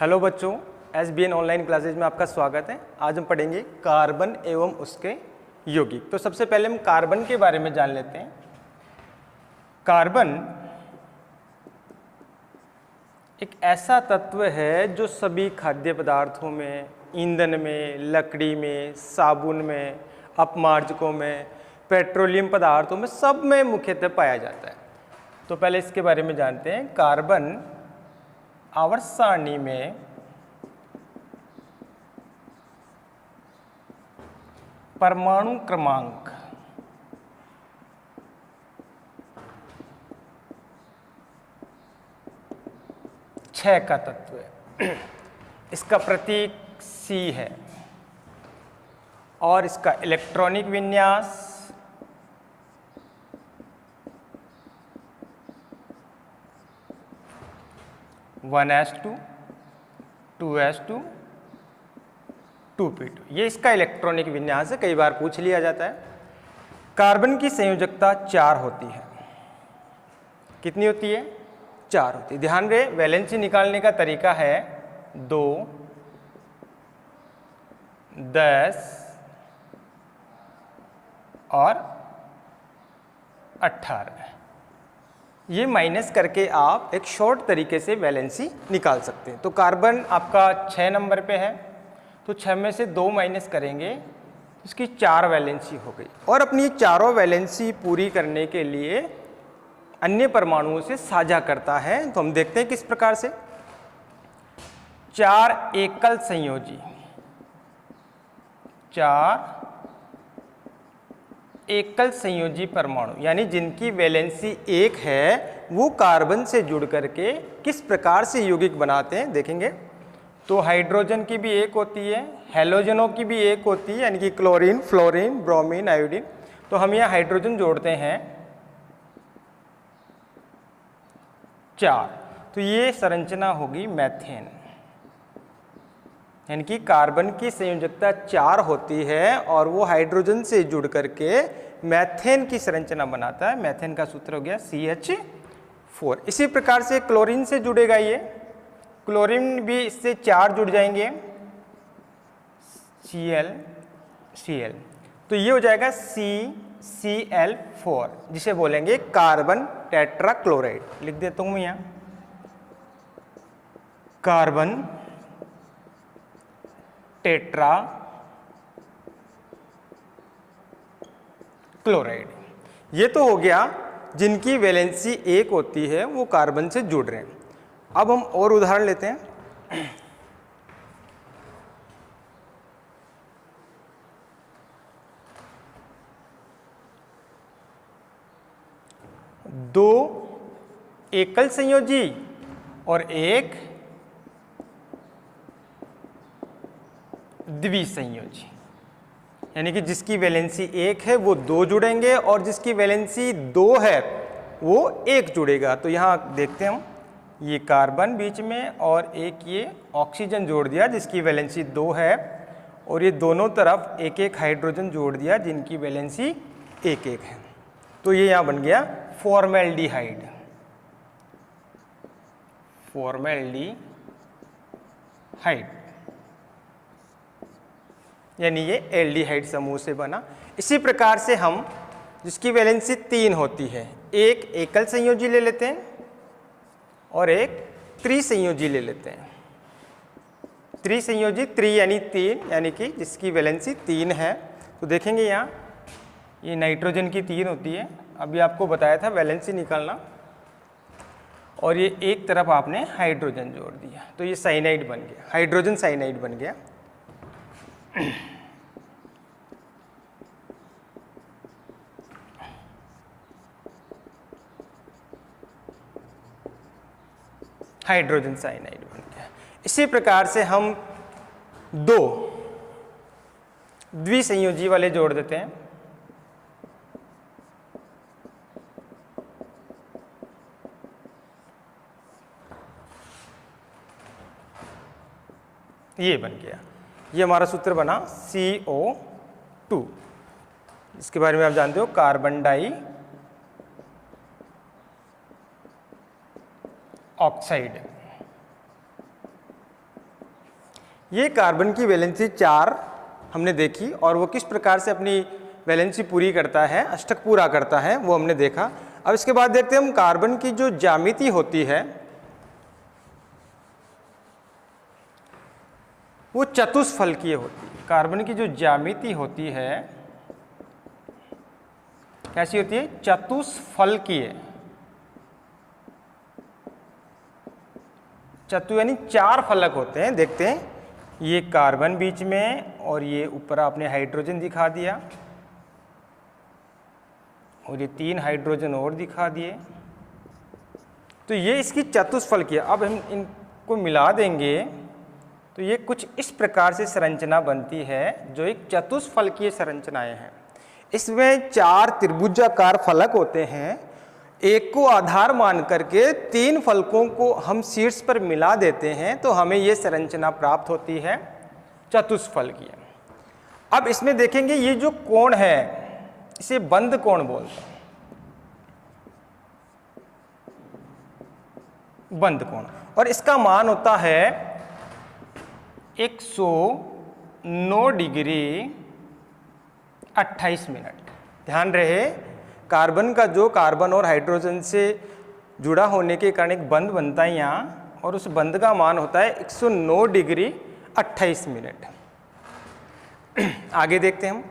Hello बच्चों, SBN online classes में आपका स्वागत है। आज हम पढ़ेंगे कार्बन एवं उसके यौगिक। तो सबसे पहले हम कार्बन के बारे में जान लेते हैं। कार्बन एक ऐसा तत्व है जो सभी खाद्य पदार्थों में, ईंधन में, लकड़ी में, साबुन में, अपमार्जकों में, पेट्रोलियम पदार्थों में, सब में मुख्यतः पाया जाता है। तो पहले इसके बारे में जानते हैं। कार्बन आवर्त सारणी में परमाणु क्रमांक 6 का तत्व है। इसका प्रतीक C है और इसका इलेक्ट्रॉनिक विन्यास 1s2 2s2 2p2, ये इसका इलेक्ट्रॉनिक विन्यास है। कई बार पूछ लिया जाता है। कार्बन की संयोजकता 4 होती है। कितनी होती है? 4 होती है। ध्यान रहे, वैलेंसी निकालने का तरीका है 2, 10 और 18। ये माइनस करके आप एक शॉर्ट तरीके से वैलेंसी निकाल सकते हैं। तो कार्बन आपका 6 नंबर पे है, तो 6 में से 2 माइनस करेंगे तो इसकी 4 वैलेंसी हो गई। और अपनी चारों वैलेंसी पूरी करने के लिए अन्य परमाणुओं से साझा करता है। तो हम देखते हैं किस प्रकार से। 4 एकल संयोजी, 4 एकल संयोजी परमाणु, यानी जिनकी वैलेंसी 1 है, वो कार्बन से जुड़ करके किस प्रकार से यौगिक बनाते हैं देखेंगे। तो हाइड्रोजन की भी 1 होती है, हैलोजनों की भी 1 होती है, यानी कि क्लोरीन, फ्लोरीन, ब्रोमीन, आयोडीन। तो हम यहाँ हाइड्रोजन जोड़ते हैं 4। तो ये संरचना होगी मैथेन, यानी कि कार्बन की संयोजकता 4 होती है और वो हाइड्रोजन से जुड़ करके मैथेन की संरचना बनाता है। मैथेन का सूत्र हो गया CH4। इसी प्रकार से क्लोरीन से जुड़ेगा ये, क्लोरीन भी इससे 4 जुड़ जाएंगे, Cl। तो ये हो जाएगा CCl4, जिसे बोलेंगे कार्बन टेट्राक्लोराइड। लिख देता हूं मैं यहाँ, कार्बन टेट्रा क्लोराइड। ये तो हो गया जिनकी वैलेंसी 1 होती है, वो कार्बन से जुड़ रहे हैं। अब हम और उदाहरण लेते हैं। 2 एकल संयोजी और 1 द्विसंयोजी, यानी कि जिसकी वैलेंसी 1 है वो 2 जुड़ेंगे और जिसकी वैलेंसी 2 है वो 1 जुड़ेगा। तो यहाँ देखते हैं हम, ये कार्बन बीच में और एक ये ऑक्सीजन जोड़ दिया जिसकी वैलेंसी 2 है, और ये दोनों तरफ एक एक हाइड्रोजन जोड़ दिया जिनकी वैलेंसी 1 है। तो ये यहाँ बन गया फॉर्मेल्डिहाइड। फॉर्मेल्डिहाइड यानी ये एल्डिहाइड समूह से बना। इसी प्रकार से हम जिसकी वैलेंसी 3 होती है, एक एकल संयोजी ले लेते हैं और एक त्रिसंयोजी ले लेते हैं। त्रिसंयोजी, त्रि यानी 3, यानी कि जिसकी वैलेंसी 3 है। तो देखेंगे यहाँ ये नाइट्रोजन की 3 होती है, अभी आपको बताया था वैलेंसी निकालना, और ये एक तरफ आपने हाइड्रोजन जोड़ दिया, तो ये साइनाइड बन गया, हाइड्रोजन साइनाइड बन गया। हाइड्रोजन साइनाइड बन गया। इसी प्रकार से हम 2 द्विसंयोजी वाले जोड़ देते हैं। ये बन गया, ये हमारा सूत्र बना CO2। इसके बारे में आप जानते हो, कार्बन डाई ऑक्साइड। ये कार्बन की वैलेंसी 4 हमने देखी और वो किस प्रकार से अपनी वैलेंसी पूरी करता है, अष्टक पूरा करता है, वो हमने देखा। अब इसके बाद देखते हैं हम कार्बन की जो ज्यामिति होती है वो चतुष्फलकीय होती है। कार्बन की जो ज्यामिति होती है कैसी होती है? चतुष्फलकीय। चतु यानी 4 फलक होते हैं। देखते हैं, ये कार्बन बीच में और ये ऊपर आपने हाइड्रोजन दिखा दिया और ये 3 हाइड्रोजन और दिखा दिए, तो ये इसकी चतुष्फलकीय। अब हम इनको मिला देंगे तो ये कुछ इस प्रकार से संरचना बनती है जो एक चतुष्फलकीय संरचनाएं हैं। इसमें 4 त्रिभुजाकार फलक होते हैं। एक को आधार मान करके 3 फलकों को हम शीर्ष पर मिला देते हैं तो हमें ये संरचना प्राप्त होती है चतुष्फलकीय। अब इसमें देखेंगे ये जो कोण है इसे बंद कोण बोलते हैं, बंद कोण, और इसका मान होता है 109 डिग्री 28 मिनट। ध्यान रहे, कार्बन का जो कार्बन और हाइड्रोजन से जुड़ा होने के कारण एक बंध बनता है यहाँ, और उस बंध का मान होता है 109 डिग्री 28 मिनट। आगे देखते हैं हम,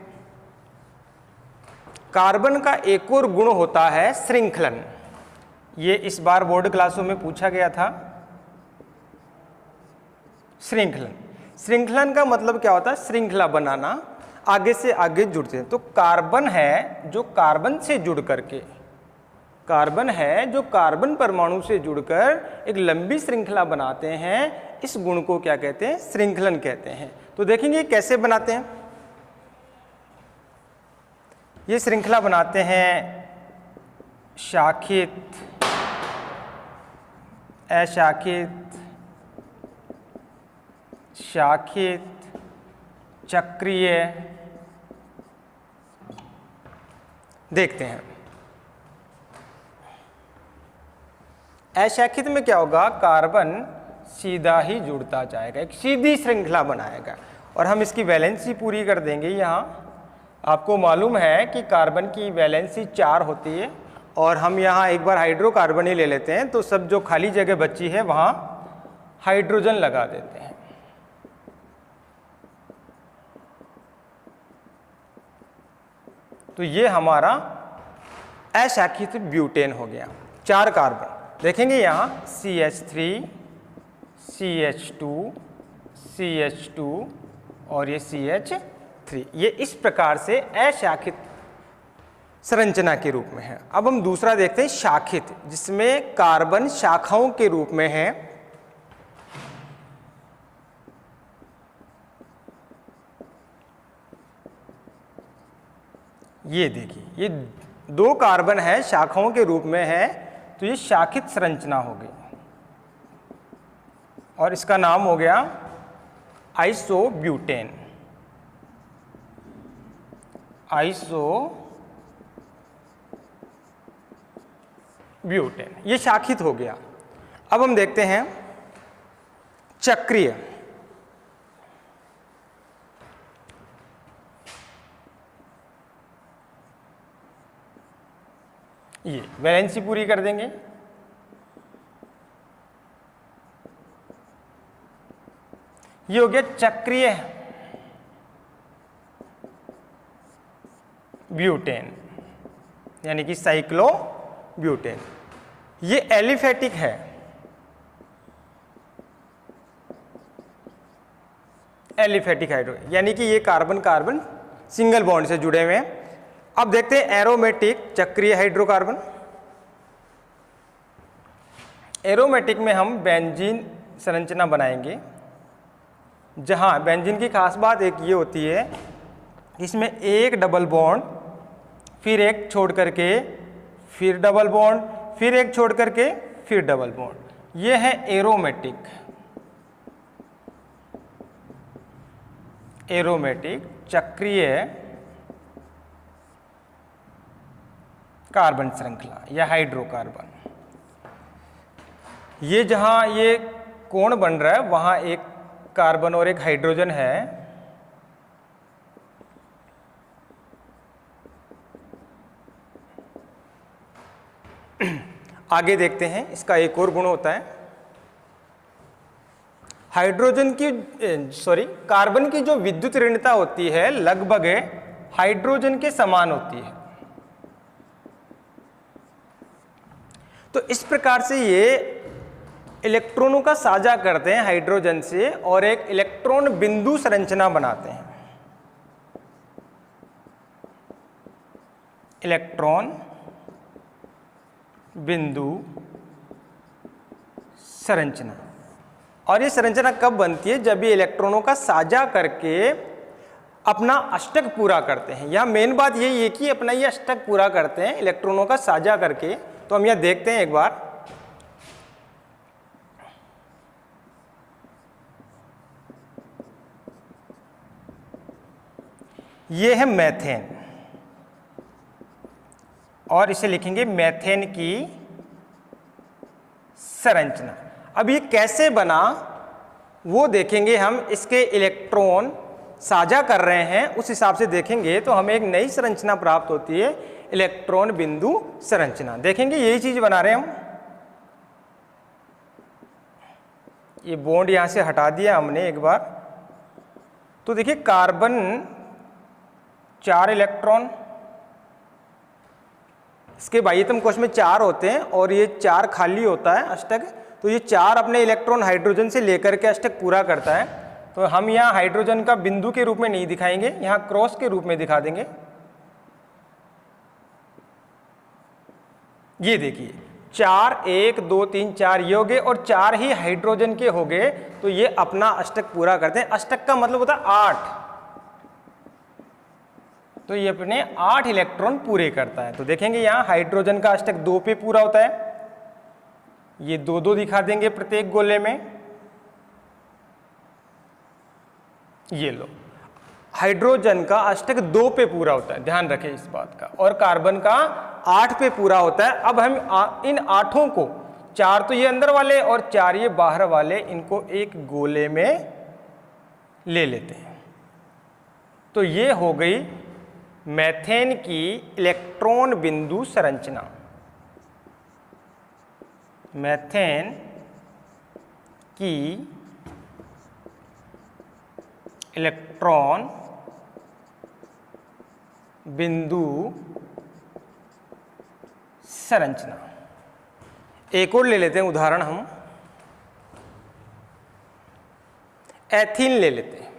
कार्बन का एक और गुण होता है श्रृंखलन। ये इस बार बोर्ड क्लासों में पूछा गया था। श्रृंखलन, श्रृंखलन का मतलब क्या होता है? श्रृंखला बनाना, आगे से आगे जुड़ते हैं। तो कार्बन है जो कार्बन से जुड़ करके, कार्बन है जो कार्बन परमाणु से जुड़कर एक लंबी श्रृंखला बनाते हैं, इस गुण को क्या कहते हैं? श्रृंखलन कहते हैं। तो देखेंगे कैसे बनाते हैं। ये श्रृंखला बनाते हैं शाखित, अशाखित, शाखित, चक्रीय। देखते हैं अशाखित में क्या होगा? कार्बन सीधा ही जुड़ता जाएगा, एक सीधी श्रृंखला बनाएगा और हम इसकी वैलेंसी पूरी कर देंगे। यहाँ आपको मालूम है कि कार्बन की वैलेंसी 4 होती है और हम यहाँ एक बार हाइड्रोकार्बन ही ले लेते हैं, तो सब जो खाली जगह बची है वहाँ हाइड्रोजन लगा देते हैं। तो ये हमारा अशाखित ब्यूटेन हो गया। 4 कार्बन देखेंगे यहाँ CH3, CH2, CH2 और ये CH3, ये इस प्रकार से अशाखित संरचना के रूप में है। अब हम दूसरा देखते हैं शाखित, जिसमें कार्बन शाखाओं के रूप में है। ये देखिए, ये 2 कार्बन है शाखाओं के रूप में है, तो ये शाखित संरचना हो गई और इसका नाम हो गया आइसोब्यूटेन। आइसोब्यूटेन, ये शाखित हो गया। अब हम देखते हैं चक्रीय। ये वैलेंसी पूरी कर देंगे। ये हो गया चक्रीय ब्यूटेन, यानी कि साइक्लोब्यूटेन। ये एलिफेटिक है, एलिफेटिक हाइड्रोजन, यानी कि ये कार्बन कार्बन सिंगल बॉन्ड से जुड़े हुए हैं। अब देखते हैं एरोमेटिक चक्रीय हाइड्रोकार्बन। एरोमेटिक में हम बेंजीन संरचना बनाएंगे, जहां बेंजीन की खास बात एक ये होती है, इसमें एक डबल बॉन्ड, फिर एक छोड़ करके, फिर डबल बॉन्ड, फिर एक छोड़ करके, फिर डबल बॉन्ड। ये है एरोमेटिक। एरोमेटिक चक्रीय कार्बन श्रृंखला या हाइड्रोकार्बन। ये जहां ये कोण बन रहा है वहां एक कार्बन और एक हाइड्रोजन है। आगे देखते हैं, इसका एक और गुण होता है, कार्बन की जो विद्युत ऋणता होती है लगभग हाइड्रोजन के समान होती है। तो इस प्रकार से ये इलेक्ट्रॉनों का साझा करते हैं हाइड्रोजन से और एक इलेक्ट्रॉन बिंदु संरचना बनाते हैं। इलेक्ट्रॉन बिंदु संरचना। और ये संरचना कब बनती है? जब ये इलेक्ट्रॉनों का साझा करके अपना अष्टक पूरा करते हैं। यहाँ मेन बात यही है कि अपना ये अष्टक पूरा करते हैं इलेक्ट्रॉनों का साझा करके। तो हम यहाँ देखते हैं एक बार, ये है मेथेन और इसे लिखेंगे मेथेन की संरचना। अब ये कैसे बना वो देखेंगे हम। इसके इलेक्ट्रॉन साझा कर रहे हैं उस हिसाब से देखेंगे तो हमें एक नई संरचना प्राप्त होती है, इलेक्ट्रॉन बिंदु संरचना। देखेंगे यही चीज बना रहे हैं हम। ये बॉन्ड यहां से हटा दिया हमने एक बार। तो देखिए कार्बन 4 इलेक्ट्रॉन, इसके बाह्यतम कोश में 4 होते हैं और ये 4 खाली होता है अष्टक। तो ये 4 अपने इलेक्ट्रॉन हाइड्रोजन से लेकर के अष्टक पूरा करता है। तो हम यहाँ हाइड्रोजन का बिंदु के रूप में नहीं दिखाएंगे, यहाँ क्रॉस के रूप में दिखा देंगे। ये देखिए 4 1 2 3 4 ये हो गए और 4 ही हाइड्रोजन के हो गए। तो ये अपना अष्टक पूरा करते हैं। अष्टक का मतलब होता है 8। तो ये अपने 8 इलेक्ट्रॉन पूरे करता है। तो देखेंगे यहाँ हाइड्रोजन का अष्टक 2 पे पूरा होता है। ये 2 दिखा देंगे प्रत्येक गोले में। ये लो, हाइड्रोजन का अष्टक 2 पे पूरा होता है, ध्यान रखें इस बात का। और कार्बन का 8 पे पूरा होता है। अब हम इन 8 को, 4 तो ये अंदर वाले और 4 ये बाहर वाले, इनको एक गोले में ले लेते हैं। तो ये हो गई मेथेन की इलेक्ट्रॉन बिंदु संरचना। मेथेन की इलेक्ट्रॉन बिंदु संरचना। एक और ले लेते हैं उदाहरण हम, एथीन ले लेते हैं।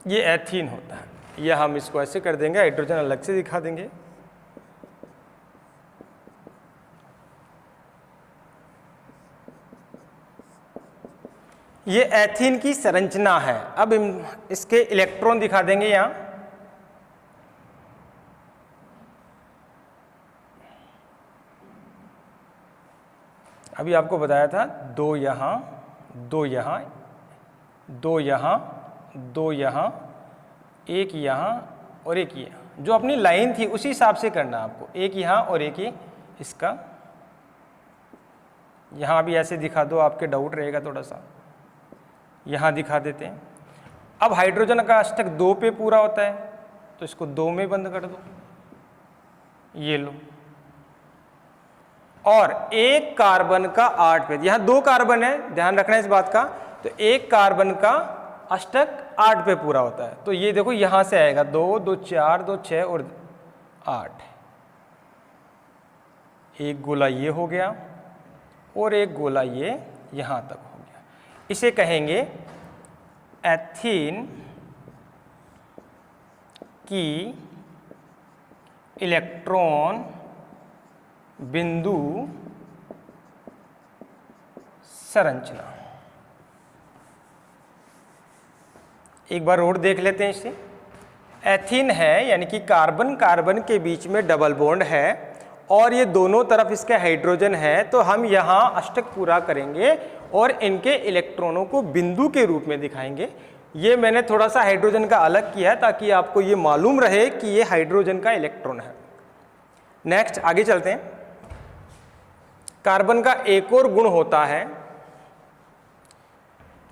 ये एथीन होता है। यह हम इसको ऐसे कर देंगे, हाइड्रोजन अलग से दिखा देंगे। ये एथीन की संरचना है। अब हम इसके इलेक्ट्रॉन दिखा देंगे यहाँ। अभी आपको बताया था 2 यहाँ, 2 यहाँ, 2 यहाँ, 2 यहाँ, 1 यहाँ और 1 यहाँ। जो अपनी लाइन थी उसी हिसाब से करना आपको। 1 यहाँ और 1 ही इसका। यहाँ भी ऐसे दिखा दो, आपके डाउट रहेगा थोड़ा सा। यहाँ दिखा देते हैं। अब हाइड्रोजन का अष्टक 2 पे पूरा होता है तो इसको 2 में बंद कर दो। ये लो। और एक कार्बन का 8 पे, यहाँ 2 कार्बन है, ध्यान रखना इस बात का। तो एक कार्बन का अष्टक 8 पे पूरा होता है। तो ये देखो यहां से आएगा 2 2 4 2 6 और 8। एक गोला ये हो गया और एक गोला ये यहां तक हो गया। इसे कहेंगे एथीन की इलेक्ट्रॉन बिंदु संरचना। एक बार और देख लेते हैं इसे। एथीन है यानी कि कार्बन कार्बन के बीच में डबल बॉन्ड है और ये दोनों तरफ इसके हाइड्रोजन है। तो हम यहाँ अष्टक पूरा करेंगे और इनके इलेक्ट्रॉनों को बिंदु के रूप में दिखाएंगे। ये मैंने थोड़ा सा हाइड्रोजन का अलग किया है ताकि आपको ये मालूम रहे कि ये हाइड्रोजन का इलेक्ट्रॉन है। नेक्स्ट आगे चलते हैं। कार्बन का एक और गुण होता है,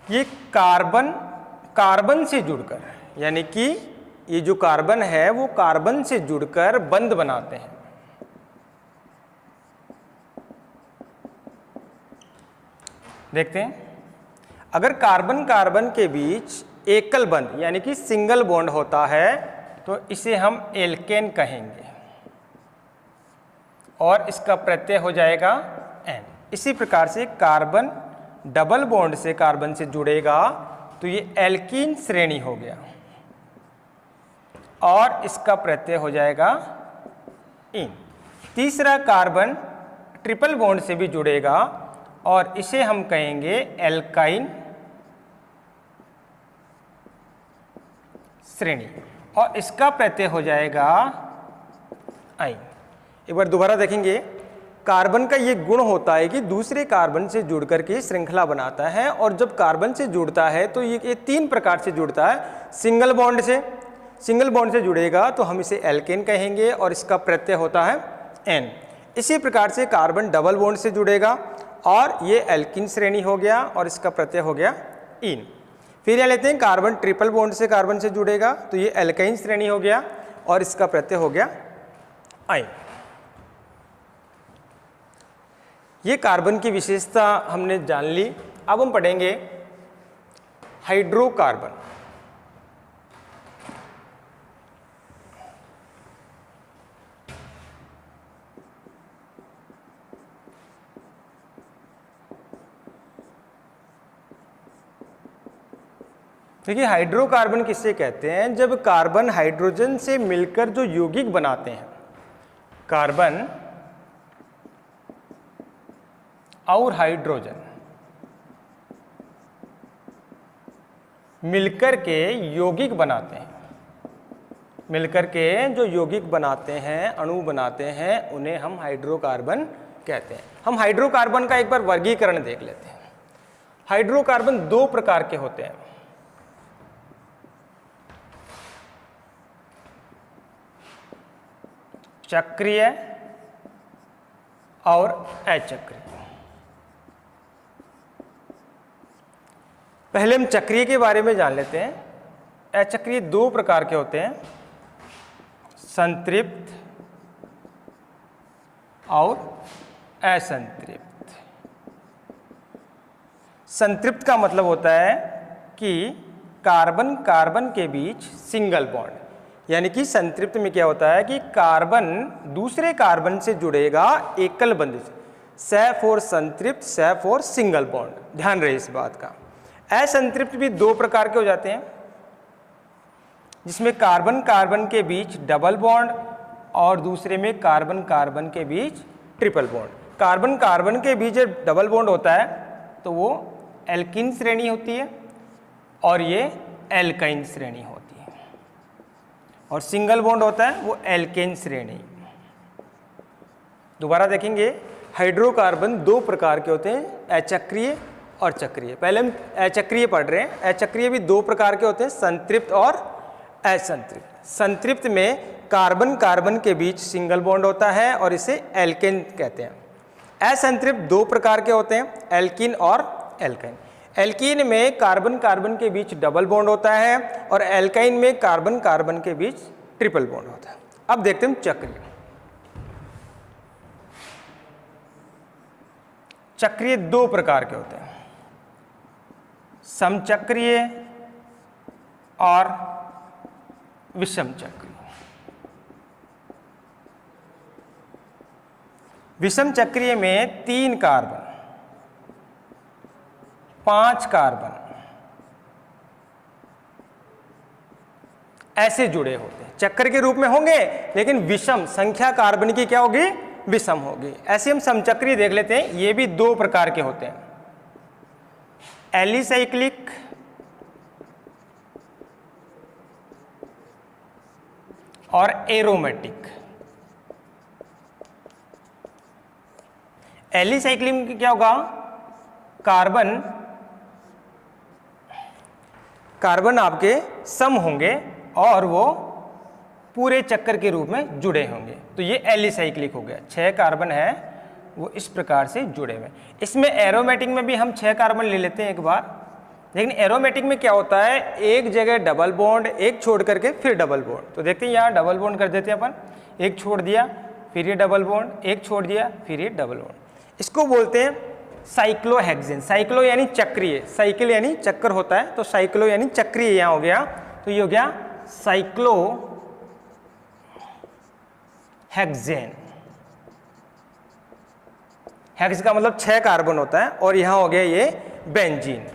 ये कार्बन कार्बन से जुड़कर, यानी कि ये जो कार्बन है वो कार्बन से जुड़कर बंध बनाते हैं। देखते हैं, अगर कार्बन कार्बन के बीच एकल बंध यानी कि सिंगल बॉन्ड होता है तो इसे हम एल्केन कहेंगे और इसका प्रत्यय हो जाएगा एन। इसी प्रकार से कार्बन डबल बॉन्ड से कार्बन से जुड़ेगा तो ये एल्कीन श्रेणी हो गया और इसका प्रत्यय हो जाएगा इन। तीसरा कार्बन ट्रिपल बॉन्ड से भी जुड़ेगा और इसे हम कहेंगे एल्काइन श्रेणी और इसका प्रत्यय हो जाएगा आइन। एक बार दोबारा देखेंगे, कार्बन का ये गुण होता है कि दूसरे कार्बन से जुड़कर के श्रृंखला बनाता है और जब कार्बन से जुड़ता है तो ये तीन प्रकार से जुड़ता है। सिंगल बॉन्ड से जुड़ेगा तो हम इसे एल्केन कहेंगे और इसका प्रत्यय होता है एन। इसी प्रकार से कार्बन डबल बॉन्ड से जुड़ेगा और ये एल्कीन श्रेणी हो गया और इसका प्रत्यय हो गया इन। फिर यह लेते हैं, कार्बन ट्रिपल बॉन्ड से कार्बन से जुड़ेगा तो ये एल्काइन श्रेणी हो गया और इसका प्रत्यय हो गया आइन। ये कार्बन की विशेषता हमने जान ली। अब हम पढ़ेंगे हाइड्रोकार्बन। देखिए, हाइड्रोकार्बन किससे कहते हैं? जब कार्बन हाइड्रोजन से मिलकर जो यौगिक बनाते हैं, कार्बन और हाइड्रोजन मिलकर के यौगिक बनाते हैं, मिलकर के जो यौगिक बनाते हैं, अणु बनाते हैं, उन्हें हम हाइड्रोकार्बन कहते हैं। हम हाइड्रोकार्बन का एक बार वर्गीकरण देख लेते हैं। हाइड्रोकार्बन दो प्रकार के होते हैं, चक्रीय और अचक्रीय। पहले हम चक्रीय के बारे में जान लेते हैं। अचक्रीय दो प्रकार के होते हैं, संतृप्त और असंतृप्त। संतृप्त का मतलब होता है कि कार्बन कार्बन के बीच सिंगल बॉन्ड, यानी कि संतृप्त में क्या होता है कि कार्बन दूसरे कार्बन से जुड़ेगा एकल बंध से, स फॉर संतृप्त, स फॉर सिंगल बॉन्ड। ध्यान रहे इस बात का। असंतृप्त भी दो प्रकार के हो जाते हैं, जिसमें कार्बन कार्बन के बीच डबल बॉन्ड और दूसरे में कार्बन कार्बन के बीच ट्रिपल बॉन्ड। कार्बन कार्बन के बीच जब डबल बॉन्ड होता है तो वो एल्कीन श्रेणी होती है और ये एल्काइन श्रेणी होती है, और सिंगल बॉन्ड होता है वो एल्केन श्रेणी। दोबारा देखेंगे, हाइड्रोकार्बन दो प्रकार के होते हैं, अचक्रीय और चक्रीय। पहले हम अचक्रीय पढ़ रहे हैं। अचक्रीय भी दो प्रकार के होते हैं, संतृप्त और असंतृप्त। संतृप्त में कार्बन कार्बन के बीच सिंगल बॉन्ड होता है और इसे एल्केन कहते हैं। असंतृप्त दो प्रकार के होते हैं, एल्कीन और एल्काइन। एल्कीन में कार्बन कार्बन के बीच डबल बॉन्ड होता है और एल्काइन में कार्बन कार्बन के बीच ट्रिपल बॉन्ड होता है। अब देखते हैं चक्रीय। चक्रीय दो प्रकार के होते हैं, समचक्रीय और विषम चक्रीय। विषम चक्रीय में 3 कार्बन 5 कार्बन ऐसे जुड़े होते हैं, चक्र के रूप में होंगे लेकिन विषम संख्या कार्बन की क्या होगी? विषम होगी। ऐसे हम समचक्रीय देख लेते हैं। ये भी दो प्रकार के होते हैं, एलिसाइक्लिक और एरोमेटिक। एलिसाइक्लिक में क्या होगा? कार्बन कार्बन आपके सम होंगे और वो पूरे चक्कर के रूप में जुड़े होंगे। तो ये एलिसाइक्लिक हो गया, 6 कार्बन है वो इस प्रकार से जुड़े हुए। इसमें एरोमेटिक में भी हम 6 कार्बन ले लेते हैं एक बार, लेकिन एरोमेटिक में क्या होता है, एक जगह डबल बॉन्ड, एक छोड़ करके फिर डबल बॉन्ड। तो देखते हैं यहाँ डबल बॉन्ड कर देते हैं अपन, एक छोड़ दिया फिर ये डबल बॉन्ड, एक छोड़ दिया फिर ये डबल बॉन्ड। इसको बोलते हैं साइक्लोहेक्सेन। साइक्लो यानी चक्रीय, साइकिल यानी चक्कर होता है, तो साइक्लो यानी चक्रीय यहाँ हो गया, तो ये हो गया साइक्लोहेक्सेन। हेक्स का मतलब 6 कार्बन होता है, और यहां हो गया ये बेंजीन।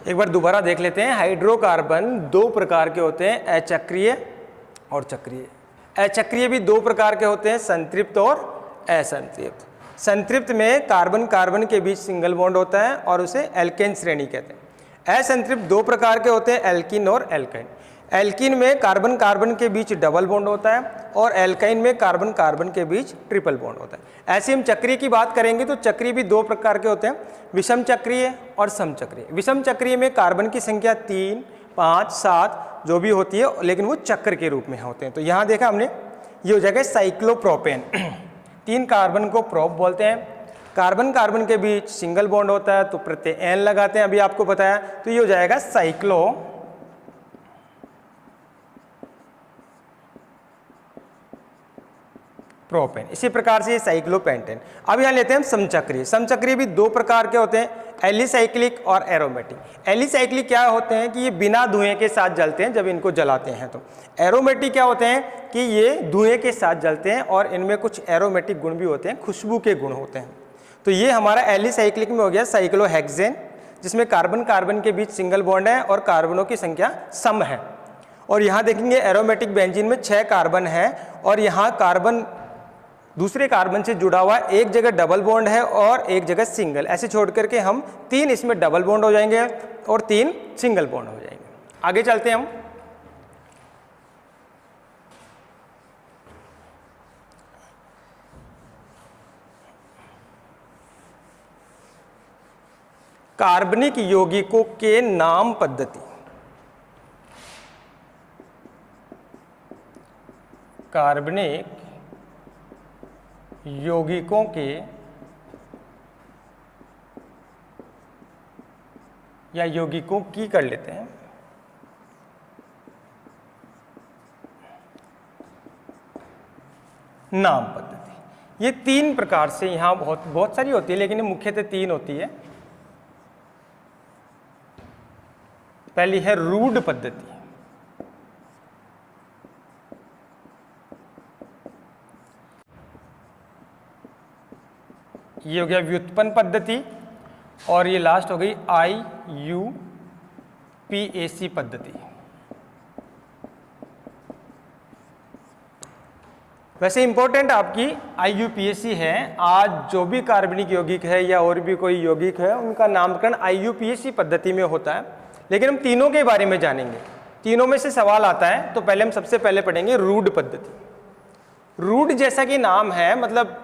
एक बार दोबारा देख लेते हैं। हाइड्रोकार्बन 2 प्रकार के होते हैं, अचक्रीय और चक्रीय। अचक्रीय भी 2 प्रकार के होते हैं, संतृप्त और असंतृप्त। संतृप्त में कार्बन कार्बन के बीच सिंगल बॉन्ड होता है और उसे एल्केन श्रेणी कहते हैं। असंतृप्त 2 प्रकार के होते हैं, एल्कीन और एल्काइन। एल्कीन में कार्बन कार्बन के बीच डबल बॉन्ड होता है और एल्काइन में कार्बन कार्बन के बीच ट्रिपल बॉन्ड होता है। ऐसे हम चक्रीय की बात करेंगे तो चक्रीय भी 2 प्रकार के होते हैं, विषम चक्रीय और समचक्रीय। विषम चक्रीय में कार्बन की संख्या 3, 5, 7 जो भी होती है, लेकिन वो चक्र के रूप में होते हैं। तो यहाँ देखा हमने, ये हो जाएगा साइक्लोप्रोपेन। 3 कार्बन को प्रोप बोलते हैं। कार्बन कार्बन के बीच सिंगल बॉन्ड होता है तो प्रत्यय एन लगाते हैं, अभी आपको बताया, तो ये हो जाएगा साइक्लो प्रोपेन। इसी प्रकार से ये साइक्लोपेंटेन। अब यहाँ लेते हैं हम समचक्रीय। समचक्रीय भी 2 प्रकार के होते हैं, एलिसाइक्लिक और एरोमेटिक। एलिसाइक्लिक क्या होते हैं कि ये बिना धुएं के साथ जलते हैं जब इनको जलाते हैं। तो एरोमेटिक क्या होते हैं कि ये धुएं के साथ जलते हैं और इनमें कुछ एरोमेटिक गुण भी होते हैं, खुशबू के गुण होते हैं। तो ये हमारा एलिसाइक्लिक में हो गया साइक्लोहेक्सेन, जिसमें कार्बन कार्बन के बीच सिंगल बॉन्ड है और कार्बनों की संख्या सम है। और यहाँ देखेंगे एरोमेटिक बेंजीन में 6 कार्बन है और यहाँ कार्बन दूसरे कार्बन से जुड़ा हुआ, एक जगह डबल बॉन्ड है और एक जगह सिंगल। ऐसे छोड़ करके हम 3 इसमें डबल बॉन्ड हो जाएंगे और 3 सिंगल बॉन्ड हो जाएंगे। आगे चलते हैं हम। कार्बनिक यौगिकों के नाम पद्धति। कार्बनिक यौगिकों के या यौगिकों की कर लेते हैं। नाम पद्धति, ये 3 प्रकार से यहाँ बहुत सारी होती है, लेकिन मुख्यतः 3 होती है। पहली है रूढ़ पद्धति। ये हो गया व्युत्पन्न पद्धति और ये लास्ट हो गई IUPAC पद्धति। वैसे इंपॉर्टेंट आपकी IUPAC है। आज जो भी कार्बनिक यौगिक है या और भी कोई यौगिक है, उनका नामकरण IUPAC पद्धति में होता है। लेकिन हम तीनों के बारे में जानेंगे, तीनों में से सवाल आता है। तो पहले हम सबसे पहले पढ़ेंगे रूढ़ पद्धति। रूढ़ जैसा कि नाम है, मतलब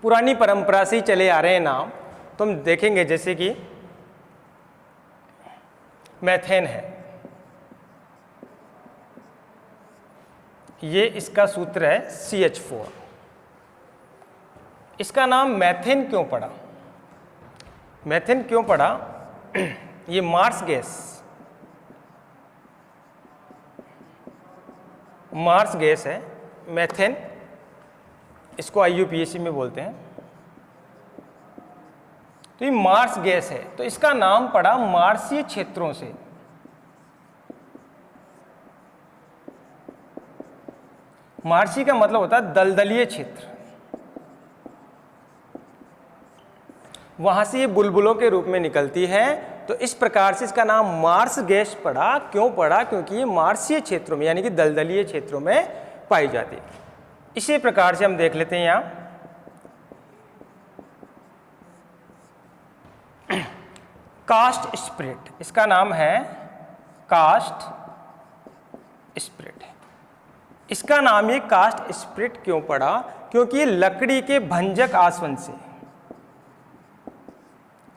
पुरानी परंपरा से ही चले आ रहे हैं नाम। तो हम देखेंगे जैसे कि मेथेन है, ये इसका सूत्र है CH4। इसका नाम मेथेन क्यों पड़ा? मेथेन क्यों पड़ा? ये मार्स गैस है मेथेन, इसको IUPAC में बोलते हैं। तो ये मार्स गैस है, तो इसका नाम पड़ा मार्सीय क्षेत्रों से। मार्सी का मतलब होता है दलदलीय क्षेत्र, वहां से ये बुलबुलों के रूप में निकलती है। तो इस प्रकार से इसका नाम मार्स गैस पड़ा। क्यों पड़ा? क्योंकि ये मार्सीय क्षेत्रों में यानी कि दलदलीय क्षेत्रों में पाई जाती है। इसी प्रकार से हम देख लेते हैं यहां कास्ट स्पिरिट, इसका नाम है कास्ट स्पिरिट। इसका नाम ये कास्ट स्पिरिट क्यों पड़ा? क्योंकि लकड़ी के भंजक आसवन से,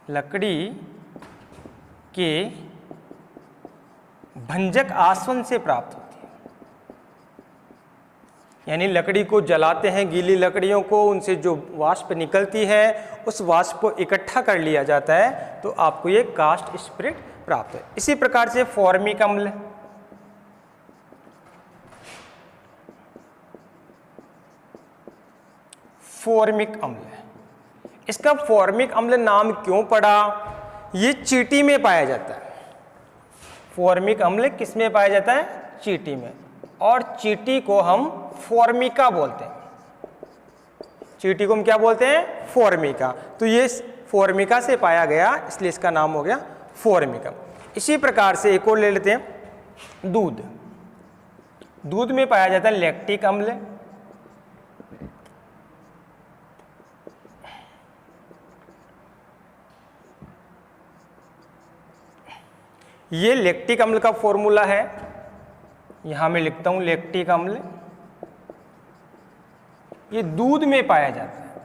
लकड़ी के भंजक आसवन से प्राप्त होती है। यानी लकड़ी को जलाते हैं, गीली लकड़ियों को, उनसे जो वाष्प निकलती है उस वाष्प को इकट्ठा कर लिया जाता है, तो आपको ये कास्ट स्पिरिट प्राप्त है। इसी प्रकार से फॉर्मिक अम्ल, फॉर्मिक अम्ल, इसका फॉर्मिक अम्ल नाम क्यों पड़ा? ये चींटी में पाया जाता है। फॉर्मिक अम्ल किस में पाया जाता है? चींटी में, और चींटी को हम फॉर्मिका बोलते हैं। चींटी को हम क्या बोलते हैं? फॉर्मिका। तो ये फॉर्मिका से पाया गया, इसलिए इसका नाम हो गया फॉर्मिका। इसी प्रकार से एक और ले लेते हैं, दूध। दूध में पाया जाता है लैक्टिक अम्ल। ये लैक्टिक अम्ल का फॉर्मूला है, यहां मैं लिखता हूं लैक्टिक अम्ल। ये दूध में पाया जाता है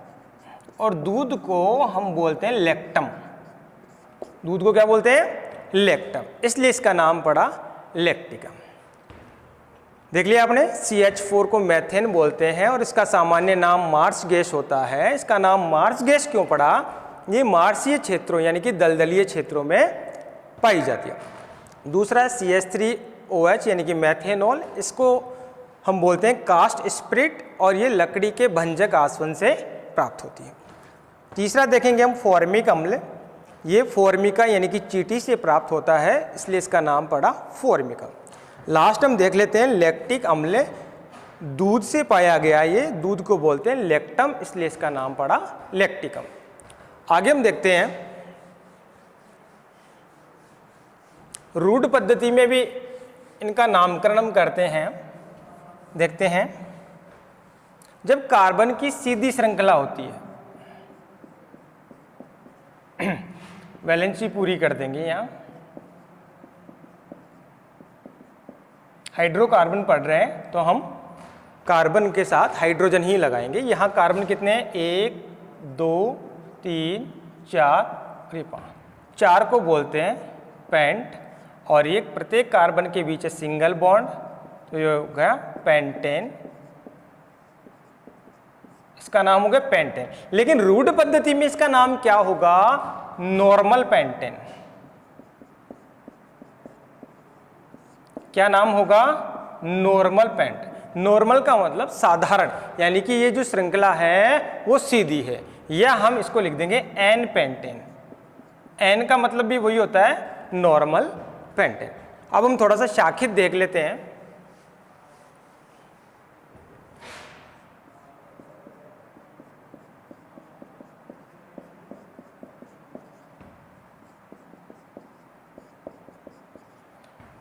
और दूध को हम बोलते हैं लैक्टम। दूध को क्या बोलते हैं? लैक्टम, इसलिए इसका नाम पड़ा लैक्टिक अम्ल। देख लिया आपने, CH4 को मेथेन बोलते हैं और इसका सामान्य नाम मार्स गैस होता है। इसका नाम मार्स गैस क्यों पड़ा? ये मार्सीय क्षेत्रों यानी कि दलदलीय क्षेत्रों में पाई जाती है। दूसरा है CH3OH यानी कि मैथेनॉल, इसको हम बोलते हैं कास्ट स्पिरिट और ये लकड़ी के भंजक आसवन से प्राप्त होती है। तीसरा देखेंगे हम फॉर्मिक अम्ल। ये फॉर्मिका यानी कि चींटी से प्राप्त होता है, इसलिए इसका नाम पड़ा फॉर्मिक अम्ल। लास्ट हम देख लेते हैं लैक्टिक अम्ल, दूध से पाया गया, ये दूध को बोलते हैं लैक्टम, इसलिए इसका नाम पड़ा लैक्टिक अम्ल। आगे हम देखते हैं, रूढ़ पद्धति में भी इनका नामकरण हम करते हैं। देखते हैं, जब कार्बन की सीधी श्रृंखला होती है, वैलेंसी पूरी कर देंगे। यहाँ हाइड्रोकार्बन पढ़ रहे हैं तो हम कार्बन के साथ हाइड्रोजन ही लगाएंगे। यहाँ कार्बन कितने हैं? 1 2 3 4 और ये 5। 4 को बोलते हैं पेंट, और एक प्रत्येक कार्बन के बीच है सिंगल बॉन्ड, तो ये हो गया पेंटेन, इसका नाम हो गया पेंटेन। लेकिन रूढ़ पद्धति में इसका नाम क्या होगा? Normal pentane. क्या नाम होगा? Normal paint. नॉर्मल का मतलब साधारण, यानी कि ये जो श्रृंखला है वो सीधी है, या हम इसको लिख देंगे एन पेंटेन। एन का मतलब भी वही होता है, नॉर्मल पेंटेन। अब हम थोड़ा सा शाखित देख लेते हैं।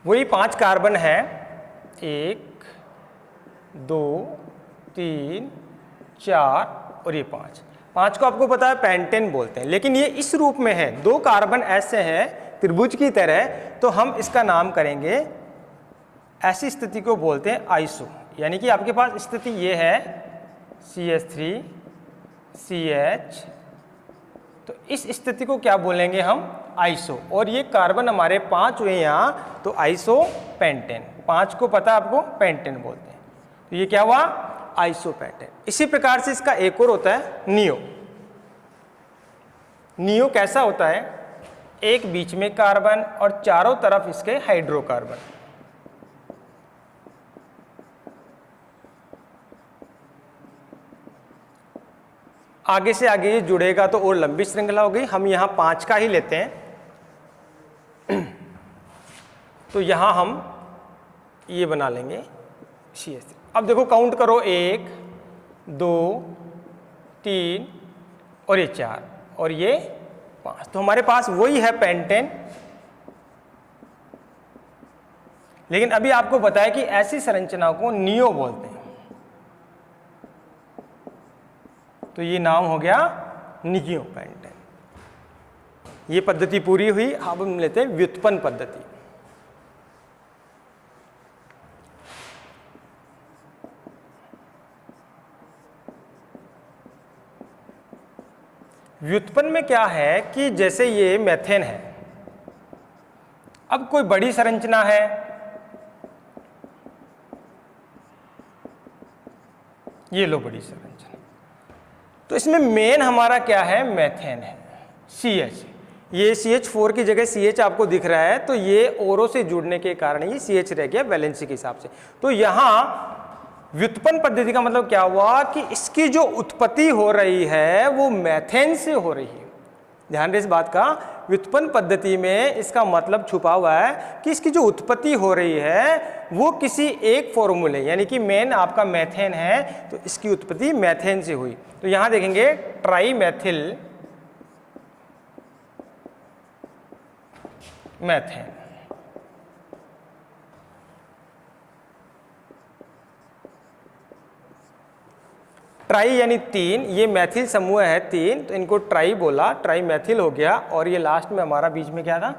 वही 5 कार्बन है, 1 2 3 4 और ये 5 को आपको पता है पेंटेन बोलते हैं। लेकिन ये इस रूप में है, 2 कार्बन ऐसे हैं त्रिभुज की तरह, तो हम इसका नाम करेंगे, ऐसी स्थिति को बोलते हैं आइसो। यानी कि आपके पास स्थिति ये है CH3 CH, तो इस स्थिति को क्या बोलेंगे हम? आइसो। और ये कार्बन हमारे 5 हुए यहाँ, तो आइसो पेंटेन। 5 को पता आपको पेंटेन बोलते हैं, तो ये क्या हुआ? Iso pentane. इसी प्रकार से इसका एक और होता है नियो। नियो कैसा होता है? एक बीच में कार्बन और चारों तरफ इसके हाइड्रोकार्बन। आगे से आगे ये जुड़ेगा तो और लंबी श्रृंखला हो गई। हम यहाँ 5 का ही लेते हैं, तो यहाँ हम ये बना लेंगे CH3। अब देखो काउंट करो, 1 2 3 और ये 4 और ये 5, तो हमारे पास वही है पेंटेन। लेकिन अभी आपको बताया कि ऐसी संरचना को नियो बोलते हैं, तो ये नाम हो गया नियो पेंटेन। ये पद्धति पूरी हुई। अब हम लेते हैं व्युत्पन्न पद्धति। व्युत्पन्न में क्या है कि जैसे ये मेथेन है, अब कोई बड़ी संरचना है ये लो बड़ी संरचना। तो इसमें मेन हमारा क्या है, मेथेन है, CH। ये CH4 की जगह CH आपको दिख रहा है, तो ये ओरो से जुड़ने के कारण ये CH रह गया वैलेंसी के हिसाब से। तो यहाँ व्युत्पन्न पद्धति का मतलब क्या हुआ कि इसकी जो उत्पत्ति हो रही है वो मेथेन से हो रही है। ध्यान रहे इस बात का, व्युत्पन्न पद्धति में इसका मतलब छुपा हुआ है कि इसकी जो उत्पत्ति हो रही है वो किसी एक फॉर्मूले, यानी कि मेन आपका मेथेन है, तो इसकी उत्पत्ति मेथेन से हुई। तो यहां देखेंगे ट्राई मेथिल मेथेन, ट्राई यानी 3, ये मैथिल समूह है 3, तो इनको ट्राई बोला, ट्राई मैथिल हो गया, और ये लास्ट में हमारा बीच में क्या था,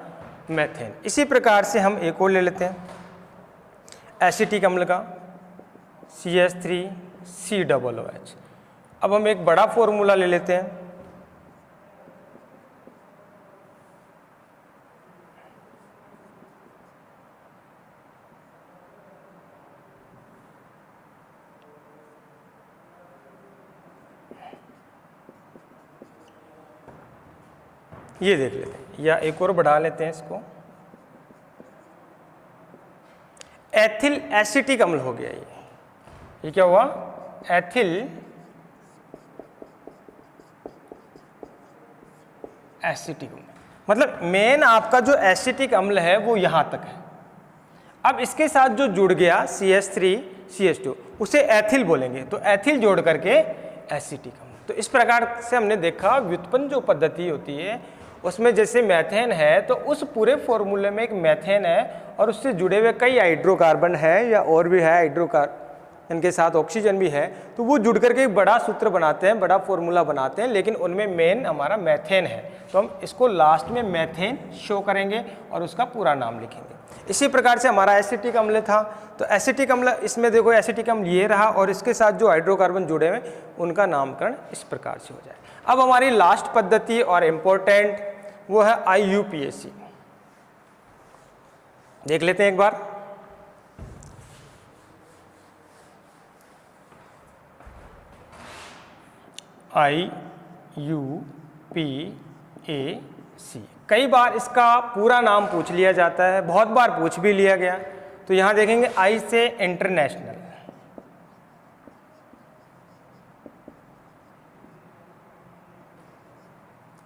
मेथेन। इसी प्रकार से हम एक और ले लेते हैं एसिटिक अम्ल का, CH3COOH। अब हम एक बड़ा फॉर्मूला ले लेते हैं, ये देख लेते हैं, या एक और बढ़ा लेते हैं इसको, एथिल एसिटिक अम्ल हो गया। ये क्या हुआ, एथिल एसिटिक अम्ल। मतलब मेन आपका जो एसिटिक अम्ल है वो यहां तक है। अब इसके साथ जो जुड़ गया CH3CH2 उसे एथिल बोलेंगे, तो एथिल जोड़ करके एसिटिक अम्ल। तो इस प्रकार से हमने देखा व्युत्पन्न जो पद्धति होती है उसमें जैसे मेथेन है तो उस पूरे फॉर्मूले में एक मेथेन है और उससे जुड़े हुए कई हाइड्रोकार्बन है या और भी है हाइड्रोकार्बन, इनके साथ ऑक्सीजन भी है, तो वो जुड़ करके एक बड़ा सूत्र बनाते हैं, बड़ा फॉर्मूला बनाते हैं, लेकिन उनमें मेन हमारा मेथेन है। तो हम इसको लास्ट में मेथेन शो करेंगे और उसका पूरा नाम लिखेंगे। इसी प्रकार से हमारा एसिटिक अम्ल था, तो एसिटिक अम्ल, इसमें देखो एसिटिक अम्ल ये रहा और इसके साथ जो हाइड्रोकार्बन जुड़े हुए उनका नामकरण इस प्रकार से हो जाए। अब हमारी लास्ट पद्धति और इम्पोर्टेंट वो है IUPAC। देख लेते हैं एक बार, IUPAC। कई बार इसका पूरा नाम पूछ लिया जाता है, बहुत बार पूछ भी लिया गया। तो यहां देखेंगे I से इंटरनेशनल,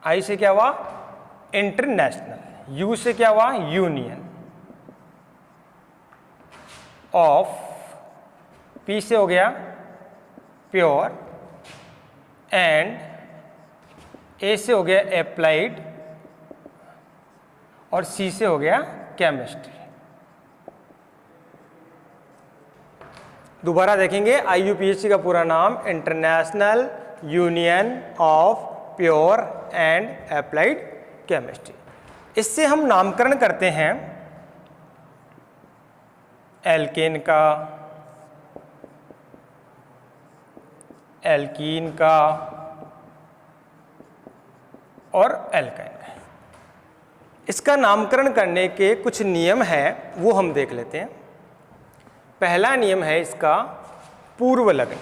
I से क्या हुआ, इंटरनेशनल, U से क्या हुआ, यूनियन, ऑफ, P से हो गया प्योर, एंड A से हो गया एप्लाइड, और C से हो गया केमिस्ट्री। दोबारा देखेंगे IUPAC का पूरा नाम international union of pure and applied chemistry. इससे हम नामकरण करते हैं एल्केन का, एल्कीन का और एल्काइन का। इसका नामकरण करने के कुछ नियम हैं, वो हम देख लेते हैं। पहला नियम है इसका पूर्व लग्न,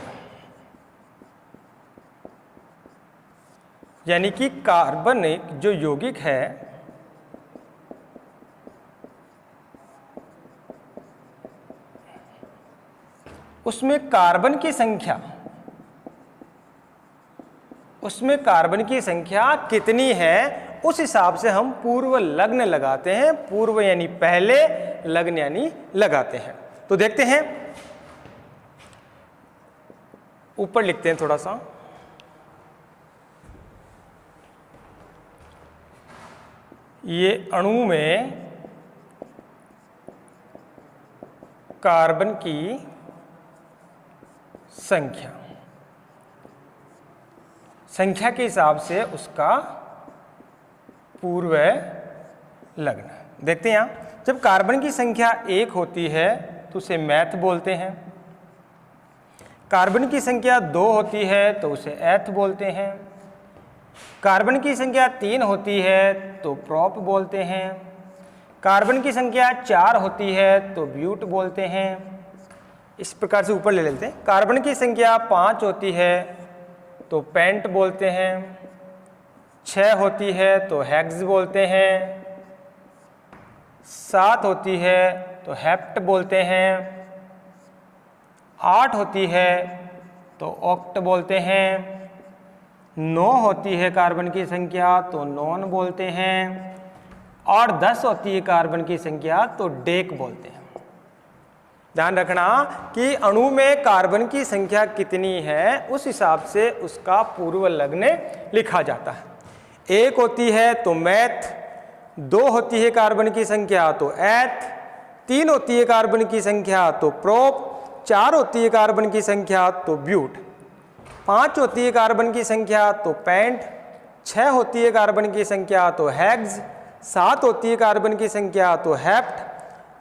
यानी कि कार्बनिक जो यौगिक है उसमें कार्बन की संख्या कितनी है उस हिसाब से हम पूर्व लग्न लगाते हैं। पूर्व यानी पहले, लग्न यानी लगाते हैं। तो देखते हैं, ऊपर लिखते हैं थोड़ा सा, ये अणु में कार्बन की संख्या के हिसाब से उसका पूर्व लग्न। देखते हैं यहाँ, जब कार्बन की संख्या 1 होती है तो उसे मैथ बोलते हैं, कार्बन की संख्या 2 होती है तो उसे एथ बोलते हैं, कार्बन की संख्या 3 होती है तो प्रोप बोलते हैं, कार्बन की संख्या 4 होती है तो ब्यूट बोलते हैं, इस प्रकार से ऊपर ले लेते हैं। कार्बन की संख्या 5 होती है तो पेंट बोलते हैं, 6 होती है तो हेक्स बोलते हैं, 7 होती है तो हेप्ट बोलते हैं, 8 होती है तो ऑक्ट बोलते हैं, 9 होती है कार्बन की संख्या तो नॉन बोलते हैं, और 10 होती है कार्बन की संख्या तो डेक बोलते हैं। ध्यान रखना कि अणु में कार्बन की संख्या कितनी है उस हिसाब से उसका पूर्व लग्न लिखा जाता है। 1 होती है तो मैथ, 2 होती है कार्बन की संख्या तो एथ, 3 होती है कार्बन की संख्या तो प्रोप, 4 होती है कार्बन की संख्या तो ब्यूट, 5 होती है कार्बन की संख्या तो पेंट, 6 होती है कार्बन की संख्या तो हेक्स, 7 होती है कार्बन की संख्या तो हेप्ट,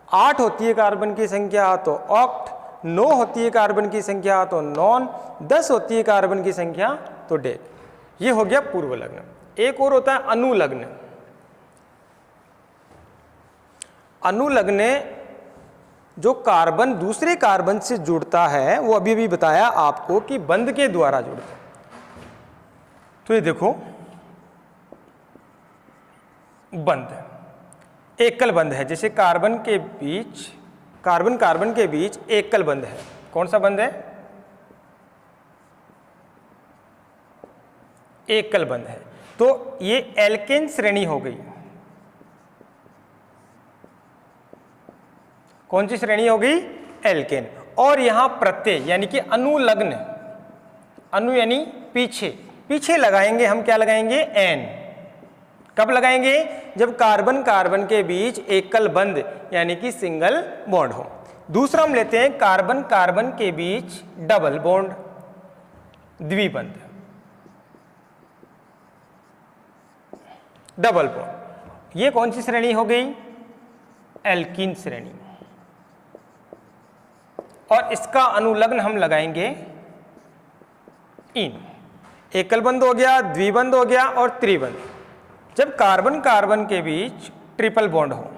8 होती है कार्बन की संख्या तो ऑक्ट, 9 होती है कार्बन की संख्या तो नॉन, 10 होती है कार्बन की संख्या तो डेक। ये हो गया पूर्व लग्न। एक और होता है अनुलग्न। अनुलग्न जो कार्बन दूसरे कार्बन से जुड़ता है, वो अभी भी बताया आपको कि बंध के द्वारा जुड़ता है। तो ये देखो बंध, एकल बंध है। जैसे कार्बन कार्बन के बीच एकल बंध है। कौन सा बंध है? एकल बंध है। तो ये एल्केन श्रेणी हो गई। कौन सी श्रेणी हो गई? एल्केन। और यहां प्रत्यय यानी कि अनुलग्न, अनु यानी पीछे, पीछे लगाएंगे हम, क्या लगाएंगे? एन। कब लगाएंगे? जब कार्बन कार्बन के बीच एकल बंध यानी कि सिंगल बॉन्ड हो। दूसरा हम लेते हैं कार्बन कार्बन के बीच डबल बॉन्ड, द्विबंध, डबल बॉन्ड। ये कौन सी श्रेणी हो गई? एल्कीन श्रेणी। और इसका अनुलग्न हम लगाएंगे इन। एकल बंध हो गया, द्विबंध हो गया और त्रिबंध। जब कार्बन कार्बन के बीच ट्रिपल बॉन्ड हो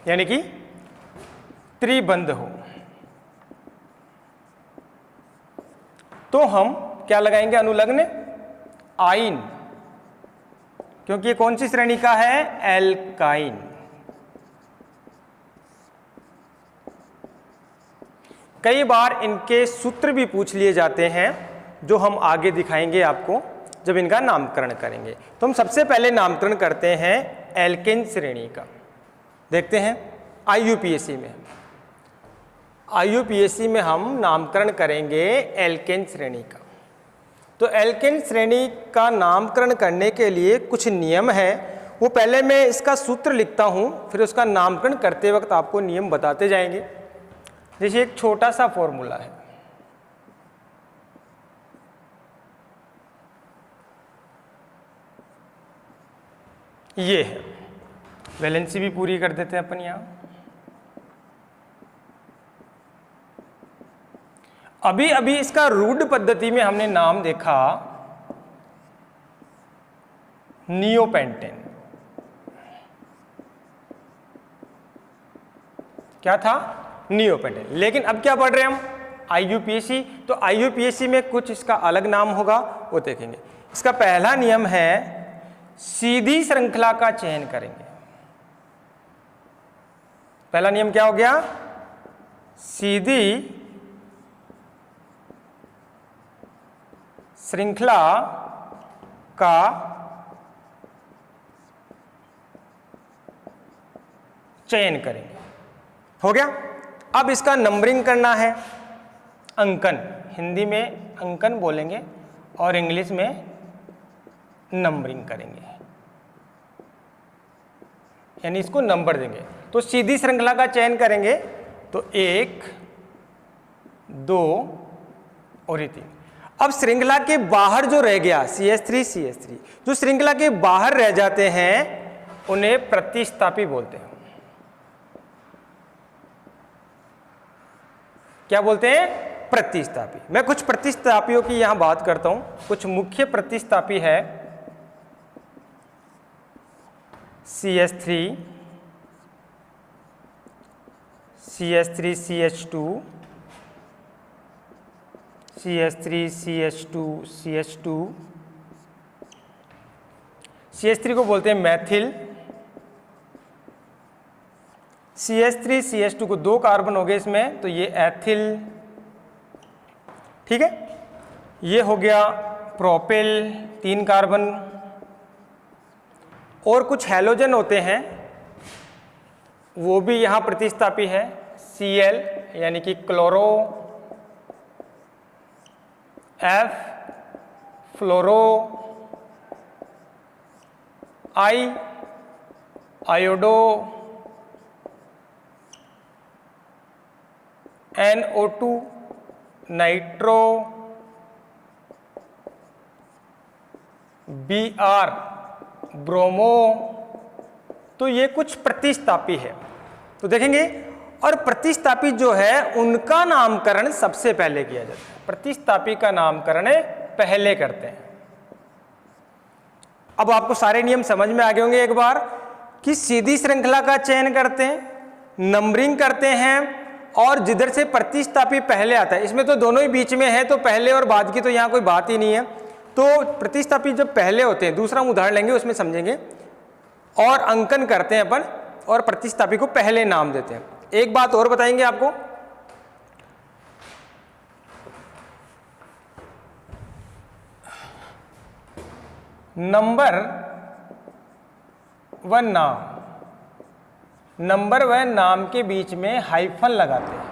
यानी कि त्रिबंध हो, तो हम क्या लगाएंगे? अनुलग्न आइन, क्योंकि ये कौन सी श्रेणी का है? एल्काइन। कई बार इनके सूत्र भी पूछ लिए जाते हैं, जो हम आगे दिखाएंगे आपको जब इनका नामकरण करेंगे। तो हम सबसे पहले नामकरण करते हैं एल्केन श्रेणी का। देखते हैं आईयूपीएससी में, आईयूपीएससी में हम नामकरण करेंगे एल्केन श्रेणी का। तो एल्केन श्रेणी का नामकरण करने के लिए कुछ नियम है, वो पहले मैं इसका सूत्र लिखता हूं, फिर उसका नामकरण करते वक्त आपको नियम बताते जाएंगे। जैसे एक छोटा सा फॉर्मूला है, ये है। वैलेंसी भी पूरी कर देते हैं अपन यहां। अभी अभी इसका रूढ़ पद्धति में हमने नाम देखा नियोपेंटेन। क्या था? नियोपेंटेन। लेकिन अब क्या पढ़ रहे हैं हम? आईयूपीएससी। तो आईयूपीएससी में कुछ इसका अलग नाम होगा, वो देखेंगे। इसका पहला नियम है सीधी श्रृंखला का चयन करेंगे। पहला नियम क्या हो गया? सीधी श्रृंखला का चयन करेंगे। हो गया। अब इसका नंबरिंग करना है, अंकन। हिंदी में अंकन बोलेंगे और इंग्लिश में नंबरिंग करेंगे, यानी इसको नंबर देंगे। तो सीधी श्रृंखला का चयन करेंगे तो 1, 2 और 3। अब श्रृंखला के बाहर जो रह गया CH3 CH3, जो श्रृंखला के बाहर रह जाते हैं उन्हें प्रतिस्थापी बोलते हैं। क्या बोलते हैं? प्रतिस्थापी। मैं कुछ प्रतिस्थापियों की यहां बात करता हूं। कुछ मुख्य प्रतिस्थापी है CH3 CH3 CH2 CH3 CH2 CH2, CH3 को बोलते हैं मैथिल। CH3 CH2 को 2 कार्बन हो गए इसमें, तो ये एथिल। ठीक है, ये हो गया प्रोपिल, 3 कार्बन। और कुछ हैलोजन होते हैं, वो भी यहाँ प्रतिस्थापी है। Cl यानी कि chloro, F fluoro, I iodo, NO2 nitro, Br bromo. तो ये कुछ प्रतिस्थापी है। तो देखेंगे, और प्रतिस्थापी जो है उनका नामकरण सबसे पहले किया जाता है। प्रतिस्थापी का नामकरण पहले करते हैं। अब आपको सारे नियम समझ में आ गए होंगे एक बार, कि सीधी श्रृंखला का चयन करते हैं, नंबरिंग करते हैं, और जिधर से प्रतिस्थापी पहले आता है, इसमें तो दोनों ही बीच में है, तो पहले और बाद की तो यहाँ कोई बात ही नहीं है। तो प्रतिस्थापी जब पहले होते हैं, दूसरा हम उदाहरण लेंगे उसमें समझेंगे, और अंकन करते हैं अपन, और प्रतिस्थापी को पहले नाम देते हैं। एक बात और बताएंगे आपको, नंबर व नाम, नंबर व नाम के बीच में हाइफन लगाते हैं,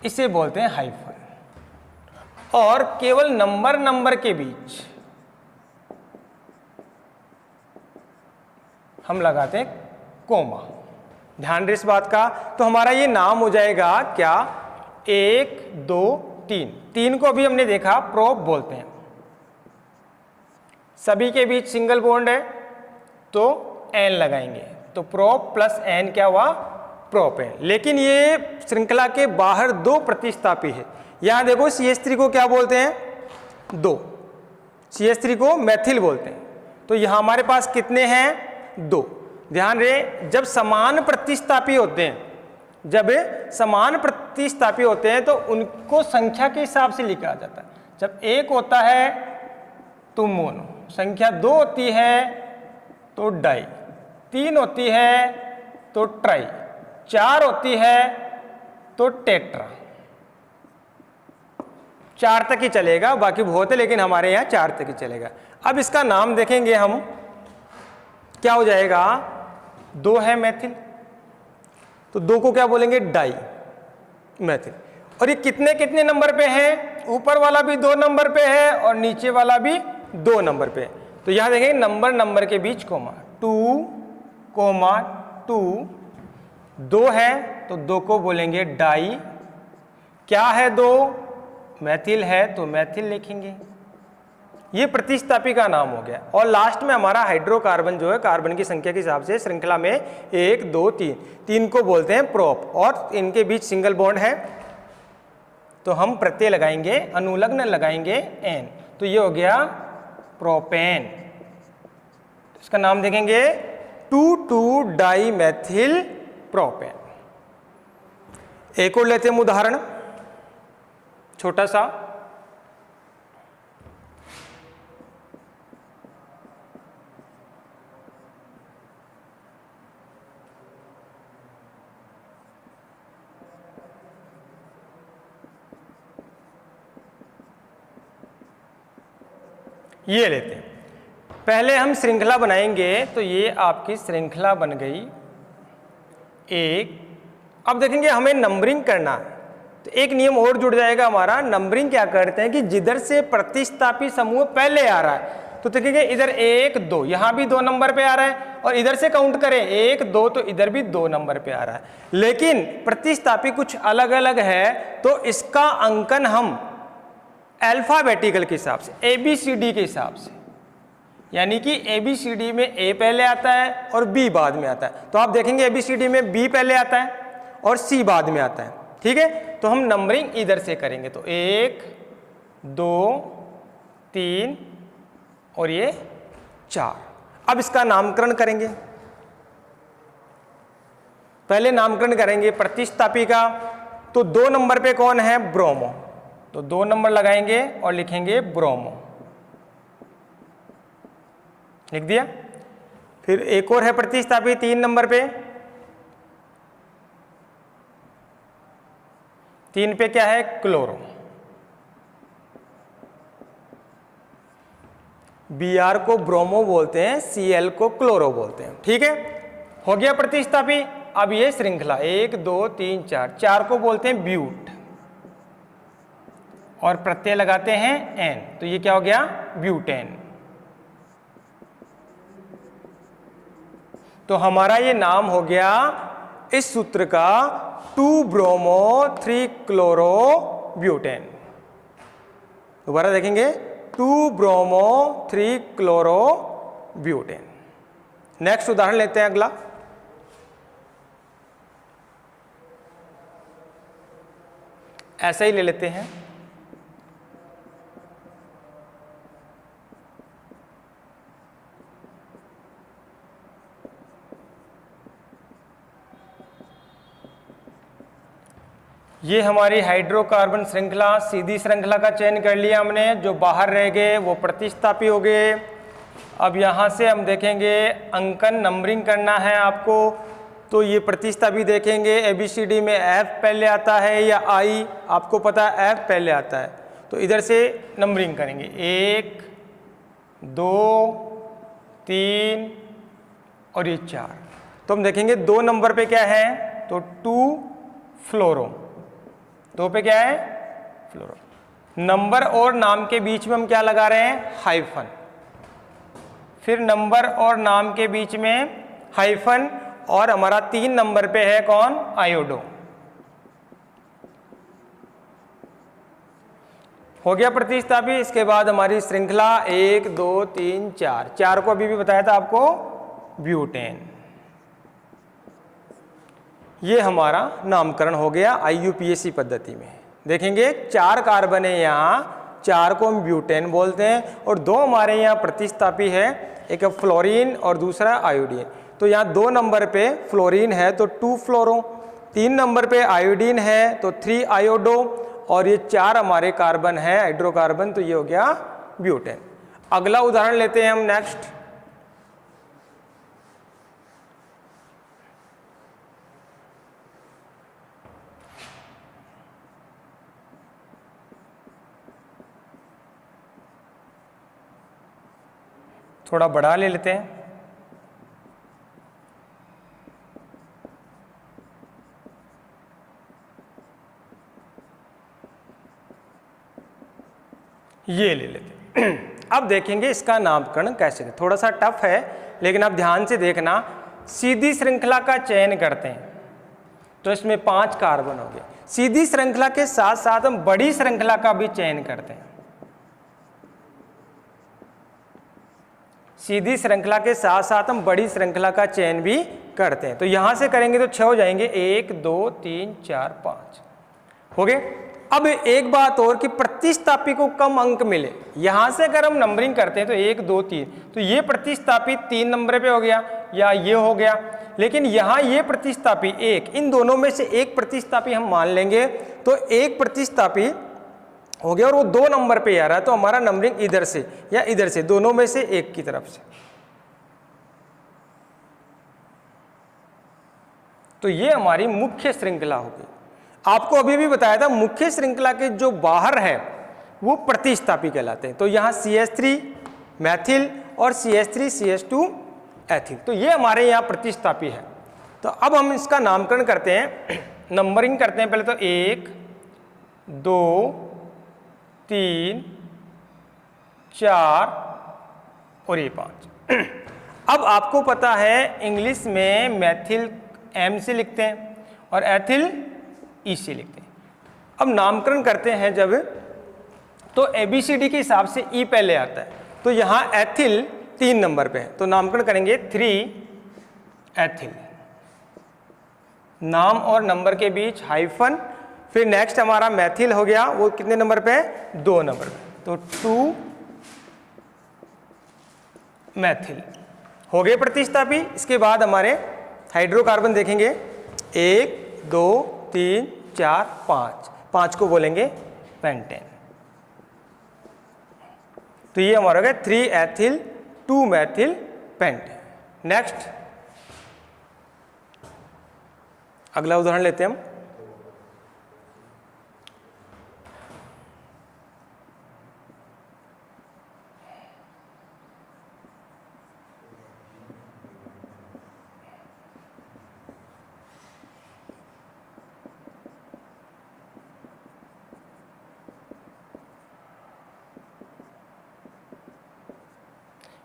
इसे बोलते हैं हाइफन। और केवल नंबर के बीच हम लगाते हैं कोमा। ध्यान रहे इस बात का। तो हमारा ये नाम हो जाएगा क्या, 1 2 3। 3 को अभी हमने देखा प्रोप बोलते हैं। सभी के बीच सिंगल बॉन्ड है तो एन लगाएंगे, तो प्रोप प्लस एन क्या हुआ, प्रोपेन। लेकिन ये श्रृंखला के बाहर 2 प्रतिस्थापी है। यहां देखो CH3 को क्या बोलते हैं, 2, CH3 को मैथिल बोलते हैं। तो यहां हमारे पास कितने हैं, 2। ध्यान रहे, जब समान प्रतिस्थापी होते हैं, जब समान प्रतिस्थापी होते हैं तो उनको संख्या के हिसाब से लिखा जाता है। जब 1 होता है तो मोनो, संख्या 2 होती है तो डाई, 3 होती है तो ट्राई, 4 होती है तो टेट्रा। 4 तक ही चलेगा, बाकी बहुत है लेकिन हमारे यहाँ 4 तक ही चलेगा। अब इसका नाम देखेंगे हम, क्या हो जाएगा, 2 है मैथिल, तो 2 को क्या बोलेंगे, डाई मैथिल। और ये कितने कितने नंबर पे है, ऊपर वाला भी 2 नंबर पे है और नीचे वाला भी 2 नंबर पे। तो यहां देखेंगे नंबर के बीच कोमा, 2 2, 2 है तो 2 को बोलेंगे डाई। क्या है 2, मैथिल है तो मैथिल लिखेंगे। ये प्रतिस्थापी का नाम हो गया। और लास्ट में हमारा हाइड्रोकार्बन जो है, कार्बन की संख्या के हिसाब से श्रृंखला में 1 2 3, 3 को बोलते हैं प्रोप, और इनके बीच सिंगल बॉन्ड है तो हम प्रत्यय लगाएंगे, अनुलग्न लगाएंगे एन, तो ये हो गया प्रोपेन। इसका नाम देखेंगे 2 डाई मैथिल प्रोपेन। एक और लेते हैं उदाहरण छोटा सा। ये लेते हैं, पहले हम श्रृंखला बनाएंगे, तो ये आपकी श्रृंखला बन गई 1। अब देखेंगे हमें नंबरिंग करना है, तो एक नियम और जुड़ जाएगा हमारा। नंबरिंग क्या करते हैं कि जिधर से प्रतिस्थापी समूह पहले आ रहा है, तो देखेंगे इधर 1 2, यहां भी 2 नंबर पे आ रहा है, और इधर से काउंट करें 1 2 तो इधर भी 2 नंबर पे आ रहा है। लेकिन प्रतिस्थापी कुछ अलग अलग है, तो इसका अंकन हम अल्फाबेटिकल के हिसाब से, ABCD के हिसाब से, यानी कि ABCD में A पहले आता है और B बाद में आता है। तो आप देखेंगे ABCD में B पहले आता है और C बाद में आता है। ठीक है, तो हम नंबरिंग इधर से करेंगे, तो 1 2 3 और ये 4। अब इसका नामकरण करेंगे। पहले नामकरण करेंगे प्रतिस्थापी का, तो 2 नंबर पे कौन है? ब्रोमो। तो 2 नंबर लगाएंगे और लिखेंगे ब्रोमो, लिख दिया। फिर एक और है प्रतिस्थापी 3 नंबर पे। 3 पे क्या है? क्लोरो। Br को ब्रोमो बोलते हैं, Cl को क्लोरो बोलते हैं। ठीक है, हो गया प्रतिस्थापी। अब ये श्रृंखला 1 2 3 4, 4 को बोलते हैं ब्यूट और प्रत्यय लगाते हैं एन, तो ये क्या हो गया? ब्यूटेन। तो हमारा ये नाम हो गया इस सूत्र का 2 ब्रोमो 3 क्लोरो ब्यूटेन। दोबारा देखेंगे, 2 ब्रोमो 3 क्लोरो ब्यूटेन। नेक्स्ट उदाहरण लेते हैं अगला। ऐसा ही ले लेते हैं। ये हमारी हाइड्रोकार्बन श्रृंखला, सीधी श्रृंखला का चयन कर लिया हमने। जो बाहर रह गए वो प्रतिस्थापी हो गए। अब यहाँ से हम देखेंगे, अंकन नंबरिंग करना है आपको, तो ये प्रतिस्थापी देखेंगे। ABCD में F पहले आता है या I? आपको पता है F पहले आता है, तो इधर से नंबरिंग करेंगे 1 2 3 और ये 4। तो हम देखेंगे 2 नंबर पे क्या है? तो 2 फ्लोरो। 2 पे क्या है? फ्लोरो। नंबर और नाम के बीच में हम क्या लगा रहे हैं? हाइफन। फिर नंबर और नाम के बीच में हाइफन, और हमारा 3 नंबर पे है कौन? आयोडो। हो गया प्रतिस्थापी। इसके बाद हमारी श्रृंखला 1 2 3 4, 4 को अभी भी बताया था आपको, ब्यूटेन। ये हमारा नामकरण हो गया IUPAC पद्धति में। देखेंगे 4 कार्बन है यहाँ, 4 को हम ब्यूटेन बोलते हैं, और 2 हमारे यहाँ प्रतिस्थापी है, एक फ्लोरीन और दूसरा आयोडीन। तो यहाँ 2 नंबर पे फ्लोरीन है तो 2 फ्लोरो, 3 नंबर पे आयोडीन है तो 3 आयोडो, और ये 4 हमारे कार्बन है हाइड्रोकार्बन, तो ये हो गया ब्यूटेन। अगला उदाहरण लेते हैं हम नेक्स्ट। थोड़ा बड़ा ले लेते हैं। ये ले लेते हैं। अब देखेंगे इसका नामकरण कैसे करें। थोड़ा सा टफ है, लेकिन आप ध्यान से देखना। सीधी श्रृंखला का चयन करते हैं तो इसमें 5 कार्बन हो गए। सीधी श्रृंखला के साथ साथ हम बड़ी श्रृंखला का भी चयन करते हैं। सीधी श्रृंखला के साथ साथ हम बड़ी श्रृंखला का चयन भी करते हैं। तो यहां से करेंगे तो 6 हो जाएंगे, 1 2 3 4 5 हो गए। अब एक बात और कि प्रतिस्थापी को कम अंक मिले, यहां से अगर हम नंबरिंग करते हैं तो 1 2 3, तो ये प्रतिस्थापी 3 नंबर पे हो गया या ये हो गया, लेकिन यहाँ ये प्रतिस्थापी 1, इन दोनों में से एक प्रतिस्थापी हम मान लेंगे, तो एक प्रतिस्थापी हो गया और वो 2 नंबर पे आ रहा है, तो हमारा नंबरिंग इधर से या इधर से, दोनों में से एक की तरफ से। तो ये हमारी मुख्य श्रृंखला होगी। आपको अभी भी बताया था मुख्य श्रृंखला के जो बाहर है वो प्रतिस्थापी कहलाते हैं। तो यहाँ CH3 मैथिल और CH3 CH2 एथिल, तो ये हमारे यहाँ प्रतिस्थापी है। तो अब हम इसका नामकरण करते हैं, नंबरिंग करते हैं। पहले तो 1 2 3 4 और ये 5। अब आपको पता है इंग्लिश में मैथिल M से लिखते हैं और एथिल E से लिखते हैं। अब नामकरण करते हैं जब, तो ABCD के हिसाब से E पहले आता है, तो यहाँ एथिल 3 नंबर पे है, तो नामकरण करेंगे 3 एथिल, नाम और नंबर के बीच हाइफन। फिर नेक्स्ट हमारा मैथिल हो गया, वो कितने नंबर पे है? 2 नंबर पे, तो 2 मैथिल हो गए प्रतिस्थापी। इसके बाद हमारे हाइड्रोकार्बन देखेंगे 1 2 3 4 5, 5 को बोलेंगे पेंटेन। तो ये हमारा हो गया 3 एथिल 2 मेथिल पेंटेन। नेक्स्ट अगला उदाहरण लेते हैं हम।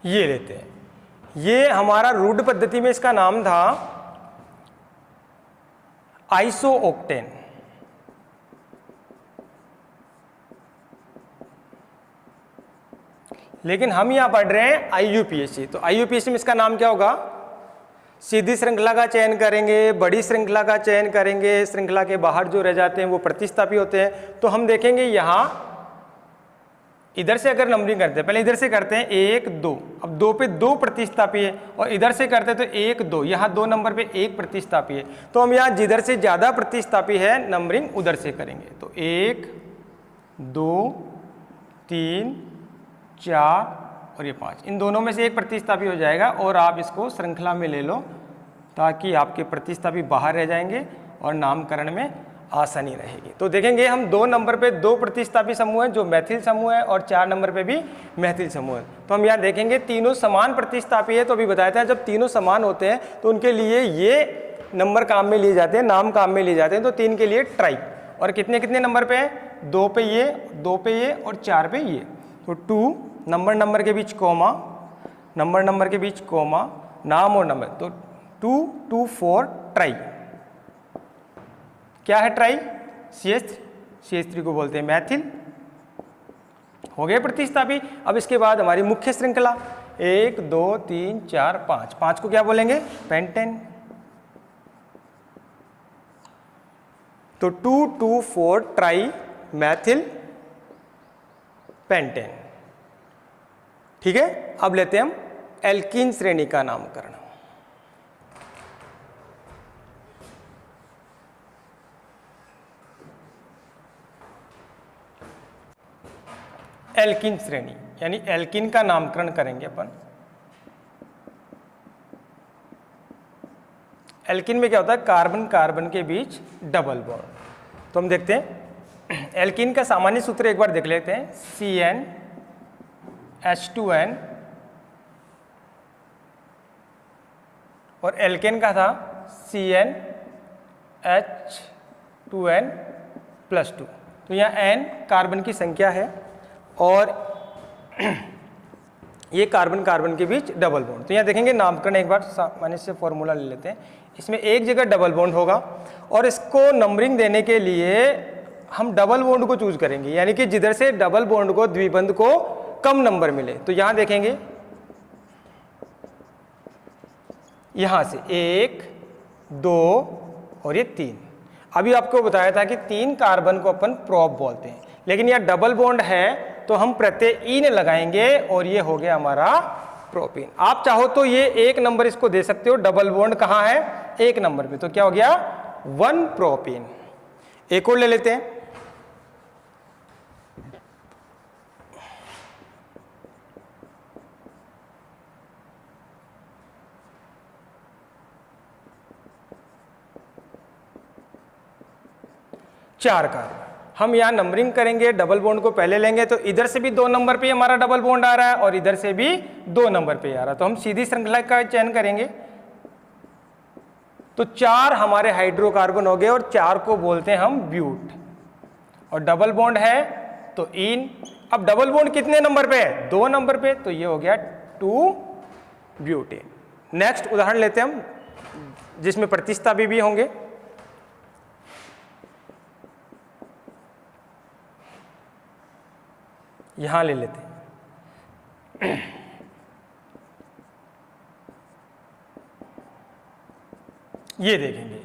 ये लेते हैं, ये हमारा रूढ़ पद्धति में इसका नाम था आइसोओक्टेन। लेकिन हम यहां पढ़ रहे हैं आईयूपीएसी। तो आईयूपीएसी में इसका नाम क्या होगा? सीधी श्रृंखला का चयन करेंगे, बड़ी श्रृंखला का चयन करेंगे, श्रृंखला के बाहर जो रह जाते हैं वो प्रतिस्थापी होते हैं। तो हम देखेंगे यहां इधर से अगर नंबरिंग करते हैं, पहले इधर से करते हैं 1 2, अब 2 पे 2 प्रतिस्थापी है, और इधर से करते हैं तो 1 2, यहाँ 2 नंबर पे 1 प्रतिस्थापी है। तो हम यहाँ जिधर से ज़्यादा प्रतिस्थापी है नंबरिंग उधर से करेंगे। तो 1 2 3 4 और ये 5, इन दोनों में से एक प्रतिस्थापी हो जाएगा, और आप इसको श्रृंखला में ले लो ताकि आपके प्रतिस्थापी बाहर रह जाएंगे और नामकरण में आसानी रहेगी। तो देखेंगे हम 2 नंबर पे 2 प्रतिस्थापी समूह है जो मैथिल समूह है, और 4 नंबर पे भी मैथिल समूह है। तो हम यहाँ देखेंगे तीनों समान प्रतिस्थापी है। तो अभी बताया था जब तीनों समान होते हैं तो उनके लिए ये नंबर काम में लिए जाते हैं, नाम काम में लिए जाते हैं। तो 3 के लिए ट्राई, और कितने कितने नंबर पे है? 2 पे ये, 2 पे ये और 4 पे ये। तो 2 नंबर के बीच कोमा, नंबर के बीच कोमा, नाम और नंबर। तो 2 2 4 ट्राई। क्या है ट्राई? CH3 को बोलते हैं मैथिल। हो गए प्रतिस्थापी। अब इसके बाद हमारी मुख्य श्रृंखला 1 2 3 4 5, 5 को क्या बोलेंगे? पेंटेन। तो 2 2 4 ट्राई मैथिल पेंटेन। ठीक है, अब लेते हैं हम एल्कीन श्रेणी का नामकरण। एल्कीन श्रेणी यानी एल्कीन का नामकरण करेंगे अपन। एल्कीन में क्या होता है? कार्बन कार्बन के बीच डबल बॉन्ड। तो हम देखते हैं एल्कीन का सामान्य सूत्र एक बार देख लेते हैं। CN H2N, और एल्केन का था CN H2N +2। तो यहाँ N कार्बन की संख्या है और ये कार्बन कार्बन के बीच डबल बॉन्ड। तो यहाँ देखेंगे नामकरण एक बार सामान्य से फॉर्मूला ले लेते हैं। इसमें एक जगह डबल बॉन्ड होगा, और इसको नंबरिंग देने के लिए हम डबल बॉन्ड को चूज करेंगे, यानी कि जिधर से डबल बॉन्ड को द्विबंध को कम नंबर मिले। तो यहां देखेंगे यहां से 1 2 और ये 3। अभी आपको बताया था कि 3 कार्बन को अपन प्रोप बोलते हैं, लेकिन यह डबल बॉन्ड है तो हम प्रत्यय ईन लगाएंगे और ये हो गया हमारा प्रोपीन। आप चाहो तो ये 1 नंबर इसको दे सकते हो। डबल बॉन्ड कहाँ है? 1 नंबर पे। तो क्या हो गया? 1 प्रोपीन। एक और ले लेते हैं। चार कार्बन हम यहाँ नंबरिंग करेंगे, डबल बॉन्ड को पहले लेंगे। तो इधर से भी 2 नंबर पे हमारा डबल बॉन्ड आ रहा है और इधर से भी 2 नंबर पे आ रहा है। तो हम सीधी श्रृंखला का चयन करेंगे। तो 4 हमारे हाइड्रोकार्बन हो गए और 4 को बोलते हैं हम ब्यूट, और डबल बॉन्ड है तो इन। अब डबल बॉन्ड कितने नंबर पे है? 2 नंबर पे। तो ये हो गया 2 ब्यूटेन। नेक्स्ट उदाहरण लेते हैं हम जिसमें प्रतिस्थापी भी होंगे। यहां ले लेते हैं। ये देखेंगे।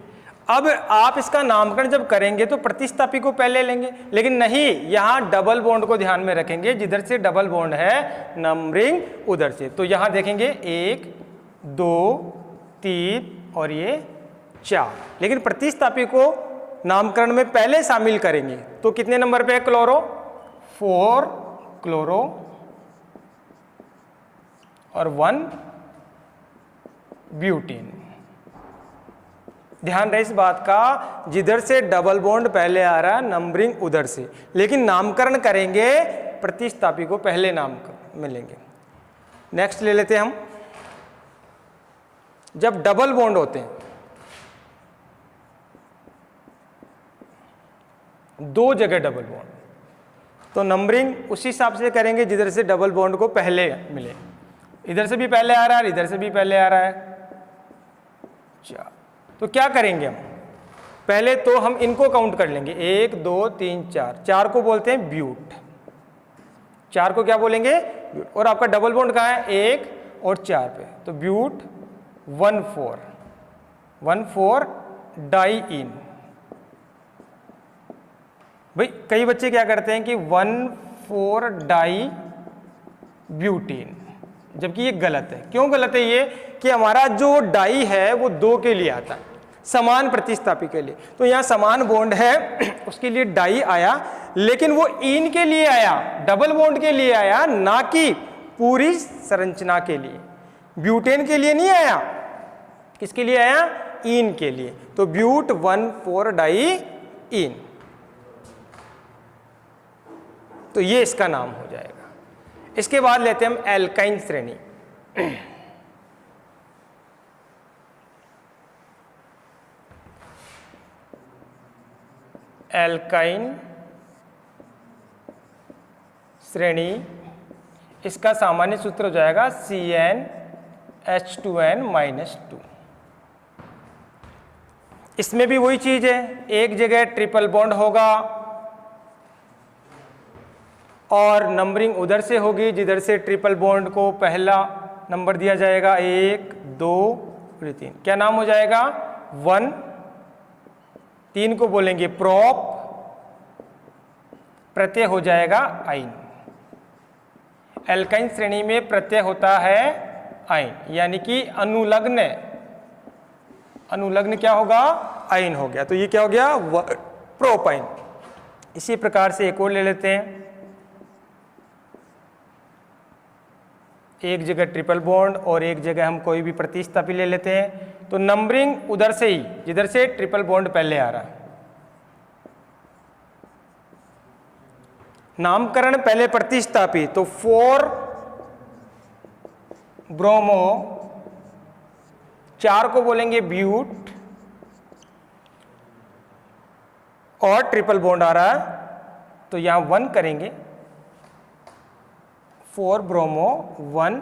अब आप इसका नामकरण जब करेंगे तो प्रतिस्थापी को पहले लेंगे, लेकिन नहीं, यहां डबल बॉन्ड को ध्यान में रखेंगे। जिधर से डबल बॉन्ड है नंबरिंग उधर से। तो यहां देखेंगे 1 2 3 और ये 4, लेकिन प्रतिस्थापी को नामकरण में पहले शामिल करेंगे तो कितने नंबर पे है क्लोरो? 4 क्लोरो और 1 ब्यूटेन। ध्यान रहे इस बात का, जिधर से डबल बॉन्ड पहले आ रहा है नंबरिंग उधर से, लेकिन नामकरण करेंगे प्रतिस्थापी को पहले नाम मिलेंगे। नेक्स्ट ले लेते हैं हम, जब डबल बॉन्ड होते हैं, दो जगह डबल बॉन्ड, तो नंबरिंग उसी हिसाब से करेंगे जिधर से डबल बॉन्ड को पहले मिले। इधर से भी पहले आ रहा है, इधर से भी पहले आ रहा है। अच्छा, तो क्या करेंगे हम? पहले तो हम इनको काउंट कर लेंगे, 1 2 3 4, 4 को बोलते हैं ब्यूट, 4 को क्या बोलेंगे? ब्यूट। और आपका डबल बॉन्ड कहाँ है? 1 और 4 पे, तो ब्यूट 1,4 डाइईन। भाई कई बच्चे क्या करते हैं कि 1,4 डाई ब्यूटीन, जबकि ये गलत है। क्यों गलत है ये? कि हमारा जो डाई है वो 2 के लिए आता है, समान प्रतिस्थापी के लिए। तो यहाँ समान बॉन्ड है उसके लिए डाई आया, लेकिन वो इन के लिए आया, डबल बॉन्ड के लिए आया, ना कि पूरी संरचना के लिए। ब्यूटेन के लिए नहीं आया। किसके लिए आया? इन के लिए। तो ब्यूट 1,4 डाई इन, तो ये इसका नाम हो जाएगा। इसके बाद लेते हैं हम एल्काइन श्रेणी। एल्काइन श्रेणी, इसका सामान्य सूत्र हो जाएगा CnH2n-2। इसमें भी वही चीज है, एक जगह ट्रिपल बॉन्ड होगा और नंबरिंग उधर से होगी जिधर से ट्रिपल बॉन्ड को पहला नंबर दिया जाएगा, 1 2 3। क्या नाम हो जाएगा? 1। 3 को बोलेंगे प्रोप, प्रत्यय हो जाएगा आइन। एल्काइन श्रेणी में प्रत्यय होता है आइन, यानी कि अनुलग्न। अनुलग्न क्या होगा? आइन हो गया। तो ये क्या हो गया? प्रोपाइन। इसी प्रकार से एक और ले लेते हैं, एक जगह ट्रिपल बॉन्ड और एक जगह हम कोई भी प्रतिस्थापी ले लेते हैं। तो नंबरिंग उधर से ही जिधर से ट्रिपल बॉन्ड पहले आ रहा है, नामकरण पहले प्रतिस्थापी, तो 4 ब्रोमो, 4 को बोलेंगे ब्यूट, और ट्रिपल बॉन्ड आ रहा है तो यहां 1 करेंगे, 4 ब्रोमो 1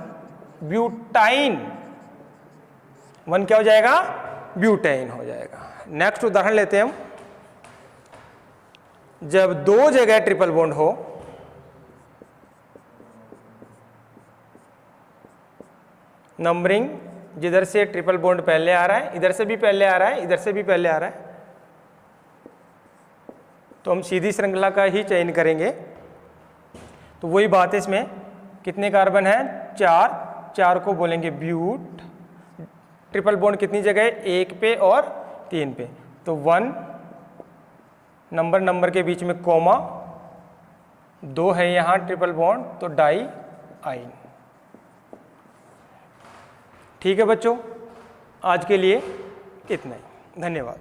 ब्यूटाइन। 1 क्या हो जाएगा? ब्यूटाइन हो जाएगा। नेक्स्ट उदाहरण लेते हैं हम, जब 2 जगह ट्रिपल बॉन्ड हो, नंबरिंग जिधर से ट्रिपल बॉन्ड पहले आ रहा है, इधर से भी पहले आ रहा है, इधर से भी पहले आ रहा है, तो हम सीधी श्रृंखला का ही चयन करेंगे। तो वही बात है, इसमें कितने कार्बन है? 4। 4 को बोलेंगे ब्यूट, ट्रिपल बॉन्ड कितनी जगह? 1 पे और 3 पे, तो 1, नंबर के बीच में कोमा, 2 है यहाँ ट्रिपल बॉन्ड, तो डाई आइन। ठीक है बच्चों, आज के लिए इतना ही। धन्यवाद।